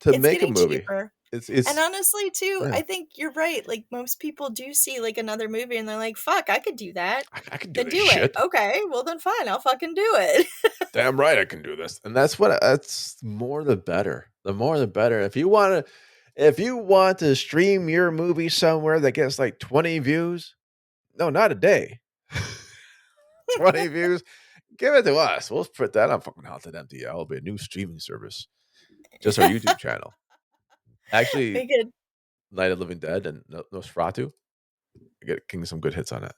to It's make a getting movie. cheaper. And It's honestly too, yeah. I think you're right, like, most people do see, like, another movie and they're like, "Fuck, I could do that." I can do "Then this do it." shit. "Okay, well then fine, I'll fucking do it." Damn right I can do this. And that's more the better. The more the better. If you want to stream your movie somewhere that gets like 20 views, no, not a day. 20 views, give it to us. We'll put that on fucking HauntedMTL. It'll be a new streaming service. Just our YouTube channel. Actually, We could Night of the Living Dead and Nosferatu. Getting some good hits on that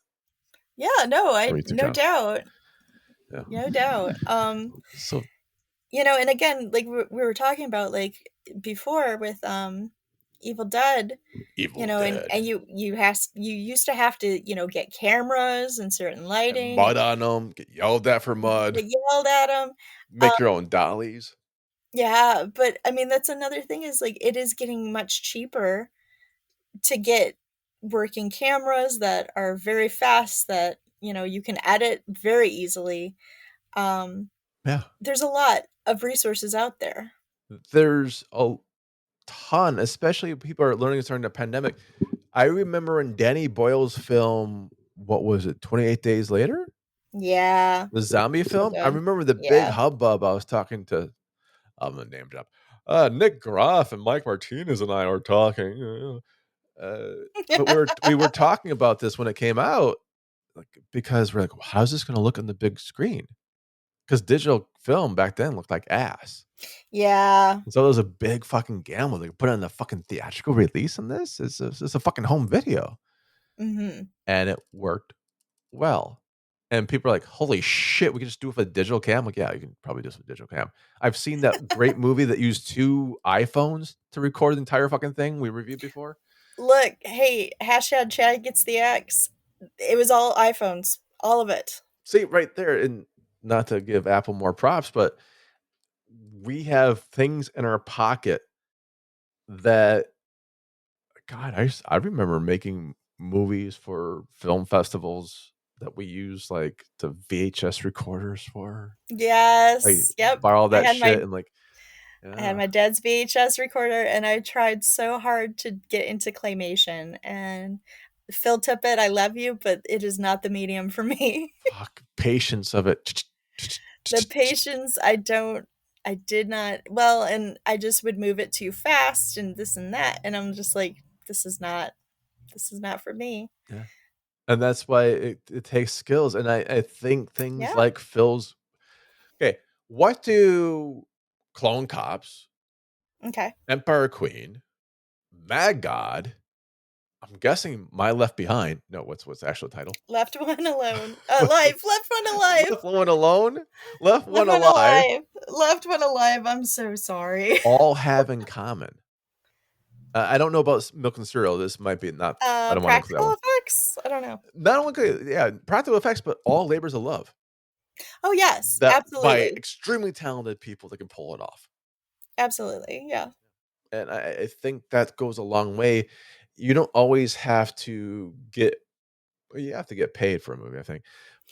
Yeah, no, on I our YouTube no channel. doubt, Yeah. no doubt. So And again, like we were talking about, like, before with, Evil Dead, Evil and Dead. you used to have to, get cameras and certain And lighting mud on them. Get yelled at for get mud. yelled at them. Make your own dollies. Yeah, but I mean, that's another thing is, like, it is getting much cheaper to get working cameras that are very fast that, you can edit very easily. Um, Yeah. there's a lot of resources out there. There's a ton, especially people are learning this during the pandemic. I remember in Danny Boyle's film, what was it, 28 Days Later? Yeah. The zombie So film? I good. remember the big Yeah. hubbub. I was talking to, I'm gonna name drop. Nick Groff and Mike Martinez and I were talking. Uh, but we were talking about this when it came out, like, because we're like, "Well, how's this gonna look on the big screen?" Because digital film back then looked like ass. Yeah. And so it was a big fucking gamble. They put in a fucking theatrical release on this. It's a fucking home video, Mhm. and it worked well. And people are like, "Holy shit, we can just do it with a digital cam." Like, yeah, you can probably do this with a digital cam. I've seen that great movie that used 2 iPhones to record the entire fucking thing we reviewed before. Look, hey, hashtag Chad gets the X. It was all iPhones, all of it. See, right there, and not to give Apple more props, but we have things in our pocket that God, I remember making movies for film festivals that we use, like, the VHS recorders for. Like, Yes, yep. borrow I that had my shit and, like I had yeah. my dad's VHS recorder, and I tried so hard to get into claymation, and Phil Tippett, I love you, but it is not the medium for me. Fuck, patience of it. The patience, I did not and I just would move it too fast and this and that, and I'm just like, this is not for me." Yeah. And that's why it takes skills. And I think things Yeah. like Phil's. Okay, what do Clone Cops, Okay. Empire Queen, Mad God, I'm guessing My Left Behind. No, what's the actual title? Left one alone. Alive. Left one alive. Left One Alone, Left Left One one Alive, alive. Left one alive. I'm so sorry. all have in common. I don't know about Milk and Cereal. This might be not. I don't want to include that Practical one. effects? I don't know. Not only, yeah, practical effects, but all labors of love. Oh, yes. That by Absolutely. extremely talented people that can pull it off. Absolutely. Yeah. And I think that goes a long way. You don't always have to get well, you have to get paid for a movie, I think.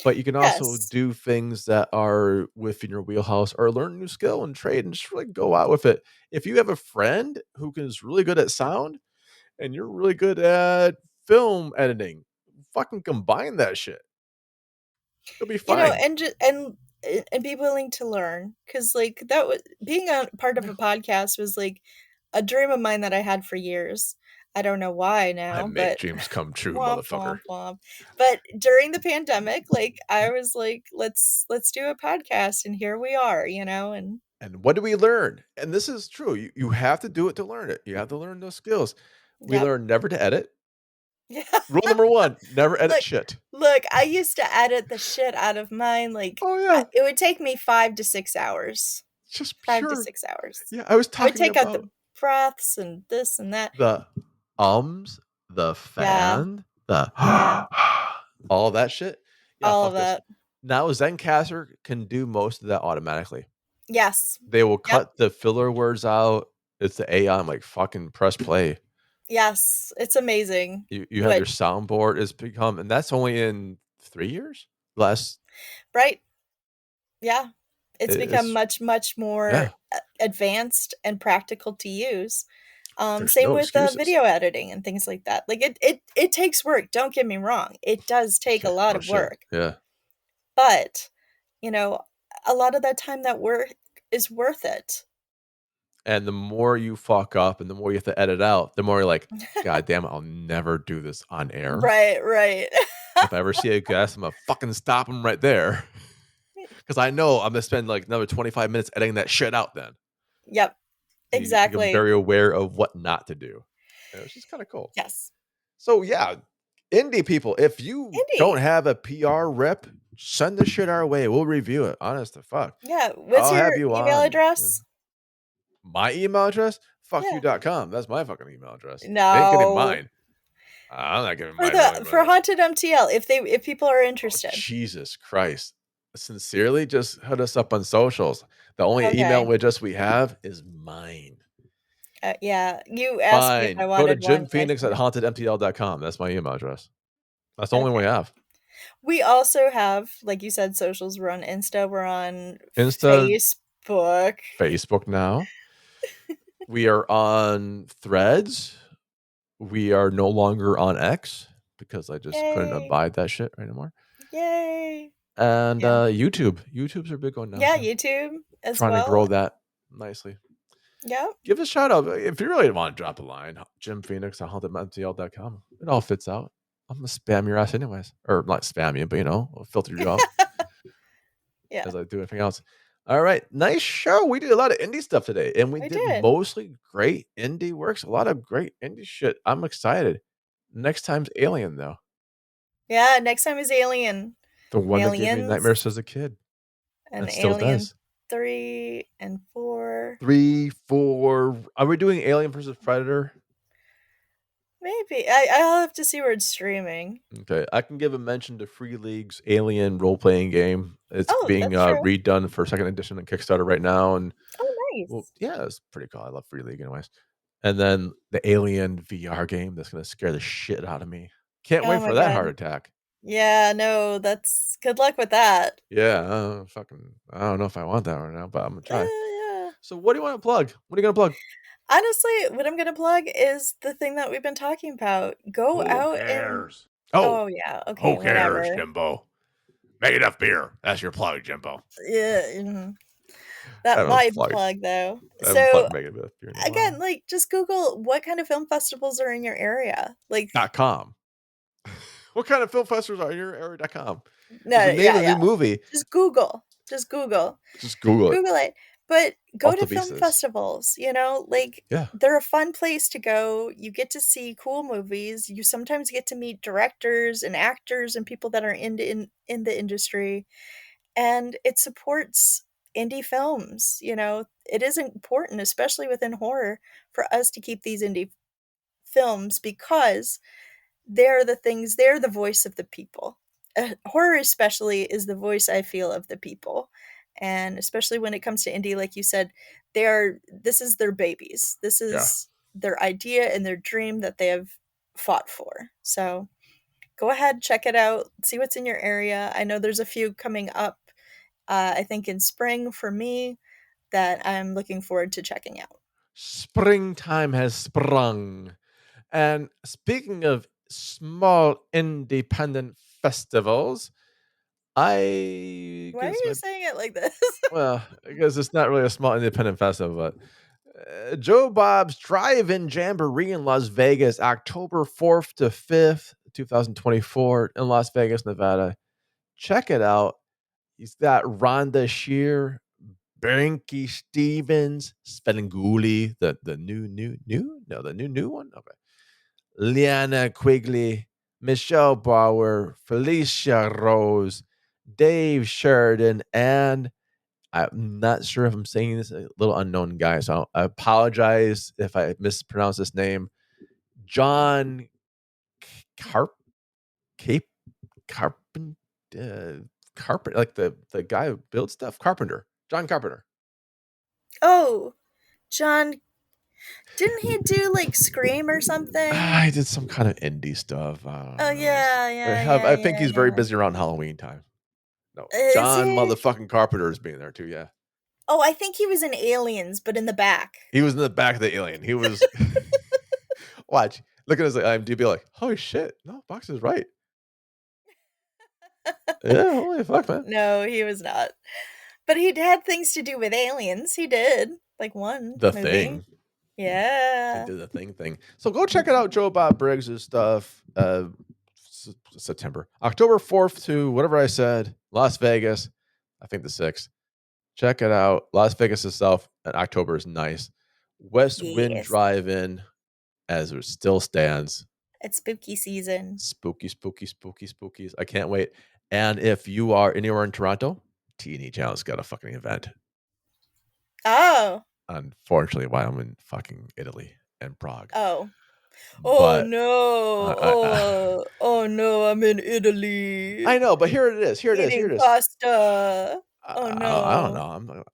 But you can also Yes. do things that are within your wheelhouse or learn a new skill and trade and just really go out with it. If you have a friend who is really good at sound and you're really good at film editing, fucking combine that shit. You'll be You know, fine. and be willing to learn, because like that was being a part of Yeah. a podcast was like a dream of mine that I had for years. I don't know why I now, make but dreams come true, womp motherfucker. womp womp. But during the pandemic, like I was like, let's do a podcast, and here we are, and And what do we learn? And this is true. You have to do it to learn it. You have to learn those skills. We yep. learn never to edit. Yeah. Rule number one, never edit Look, shit. look, I used to edit the shit out of mine. Like Oh, yeah. it would take me 5 to 6 hours. Just 5 to 6 hours. yeah, I was I would talking take out about the breaths and this and that. the ums, the Yeah. fan, the Yeah. all that shit. Yeah, All of fuck this. that. Now Zencaster can do most of that automatically. Yes. They will Yep. cut the filler words out. It's the AI. I'm like, fucking press play. Yes. It's amazing. You have your soundboard. It's become, and that's only in 3 years. Last Right? Yeah. It's become it's much, much more yeah. advanced and practical to use. There's Same no with excuses. video editing and things like that. Like it takes work. Don't get me wrong. It does take a lot of work. Yeah. But, a lot of that time that work is worth it. And the more you fuck up and the more you have to edit out, the more you're like, God damn it, I'll never do this on air. Right. If I ever see a guest, I'm gonna fucking stop him right there. Because I know I'm gonna spend like another 25 minutes editing that shit out then. Yep. You become Exactly. very aware of what not to do. And it's just kind of cool. Yes. So yeah, indie people, if you don't have a PR rep, send the shit our way. We'll review it. Honest to fuck. Yeah. What's I'll your have you email on. address? My email address? Yeah. Fuckyou.com. That's my fucking email address. You ain't getting No. mine. I'm not giving For mine. for HauntedMTL, if people are Oh, interested. Jesus Christ. Sincerely, just hit us up on socials. The only Okay. email address we have is mine. Yeah. You asked me if I Fine. Go wanted to one. JimPhoenix at HauntedMTL.com. That's my email address. That's the only one we have. We also have, like you said, socials. We're on Insta. We're on Insta, Facebook. Facebook now. We are on Threads. We are no longer on X because I just couldn't abide that shit anymore. Yay. And YouTube. YouTube's our big one now. Yeah, too. YouTube as Trying well. to grow that nicely. Yeah. Give a shout out. If you really want to drop a line, Jim Phoenix at HauntedMTL.com. It all fits out. I'm going to spam your ass anyways. Or not spam you, but I'll filter you out. Yeah. As I do everything else. All right. Nice show. We did a lot of indie stuff today. And we did mostly great indie works. A lot of great indie shit. I'm excited. Next time's Alien, though. Yeah, next time is Alien. The one that gave me nightmares as a kid. And still Alien does. 3 and 4. 3, 4. Are we doing Alien versus Predator? Maybe. I'll have to see where it's streaming. Okay. I can give a mention to Free League's Alien role-playing game. It's being that's true. redone for second edition on Kickstarter right now. And nice. well, yeah, it's pretty cool. I love Free League anyways. And then the Alien VR game that's going to scare the shit out of me. Can't wait for that heart attack. Yeah, no, that's good luck with that. Yeah, I don't know if I want that right now, but I'm going to try. Yeah. So what do you want to plug? What are you going to plug? Honestly, what I'm going to plug is the thing that we've been talking about. Go out and... Oh, yeah. Okay, who cares, Jimbo? Make enough beer. That's your plug, Jimbo. Yeah. Mm-hmm. That might plug, though. So, again, like, just Google what kind of film festivals are in your area. Like .com. What kind of film festivals are your area.com? There's No, a name yeah, of the yeah. new movie. Just Google. Just Google. Just Google it. Google it. But go to Alta film Vistas. festivals, you know, like Yeah. they're a fun place to go. You get to see cool movies. You sometimes get to meet directors and actors and people that are in the industry. And it supports indie films, you know. It is important, especially within horror, for us to keep these indie films because they're the voice of the people. Horror especially is the voice I feel of the people. And especially when it comes to indie, like you said, this is their babies. This Yeah. is their idea and their dream that they have fought for. So go ahead, check it out, see what's in your area. I know there's a few coming up, I think in spring for me, that I'm looking forward to checking out. Springtime has sprung. And speaking of small independent festivals, I Why are guess you my saying it like this? well, I guess it's not really a small independent festival, but Joe Bob's Drive-In Jamboree in Las Vegas, October 4th to 5th, 2024 in Las Vegas, Nevada. Check it out. He's got Rhonda Shear, Banky Stevens, Spelinguli, the new one. Okay, Liana Quigley, Michelle Bauer, Felicia Rose, Dave Sheridan, and I'm not sure if I'm saying this, a little unknown guy, so I apologize if I mispronounce this name. John Carp Cape Carpent Carpenter, like the guy who builds stuff. Carpenter. John Carpenter. Oh, John, didn't he do like Scream or something? I did some kind of indie stuff. I Oh don't know. yeah, yeah, yeah, I think yeah, he's very yeah. busy around Halloween time. No, Is John he? motherfucking Carpenter is being there too. Yeah, Oh, I think he was in Aliens, but in the back. he was in the back of the alien. He was. Watch, look at his IMDb. Like, holy shit! No, Box is right. Yeah, holy fuck, man. No, he was not. But he had things to do with aliens. He did. Like one The movie. Thing. He Yeah. did the thing. So go check it out, Joe Bob Briggs' stuff. September, October 4th to whatever I said, Las Vegas. I think the 6th. Check it out. Las Vegas itself, and October is nice. West Wind Yes. Drive-In, as it still stands. It's spooky season. Spooky, spooky, spooky, spookies. I can't wait. And if you are anywhere in Toronto, T&E Channel's got a fucking event. Oh. Unfortunately, while I'm in fucking Italy and Prague. Oh. Oh But no. Oh no, I'm in Italy. I know, but here it is. Here it Eating is. pasta. Oh I don't no. know.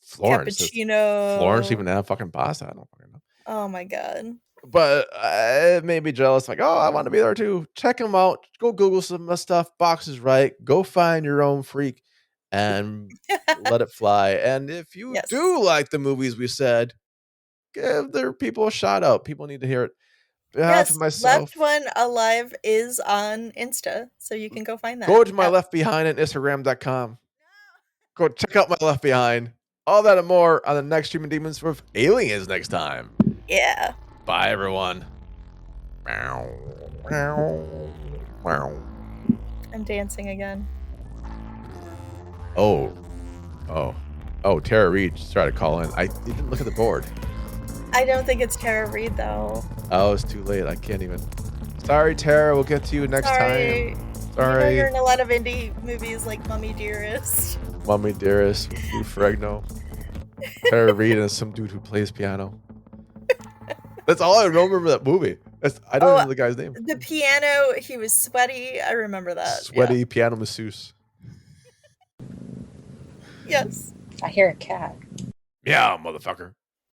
Florence. Does Florence Cappuccino. even have fucking pasta? I don't fucking know. Oh my god. But it made me jealous. Like, oh, I want to be there too. Check them out. Go Google some stuff. Box is right. Go find your own freak and let it fly. And if you Yes. do like the movies we said, give their people a shout out. People need to hear it. On behalf of myself, Left One Alive is on Insta, so you can go find that. go to my Left Behind at Instagram.com. Go check out my Left Behind. All that and more on the next Streamin Demons with aliens next time. Yeah. Bye, everyone. I'm dancing again. Oh, Tara Reid tried to call in. I didn't look at the board. I don't think it's Tara Reid, though. Oh, it's too late. I can't even. Sorry, Tara. We'll get to you next time. Sorry. You know you're in a lot of indie movies like Mummy Dearest. Mummy Dearest, Lou Ferrigno, Tara Reid, and some dude who plays piano. That's all I remember that movie. I don't know the guy's name. The piano, he was sweaty. I remember that. Sweaty piano masseuse. Yes. I hear a cat. Yeah, motherfucker.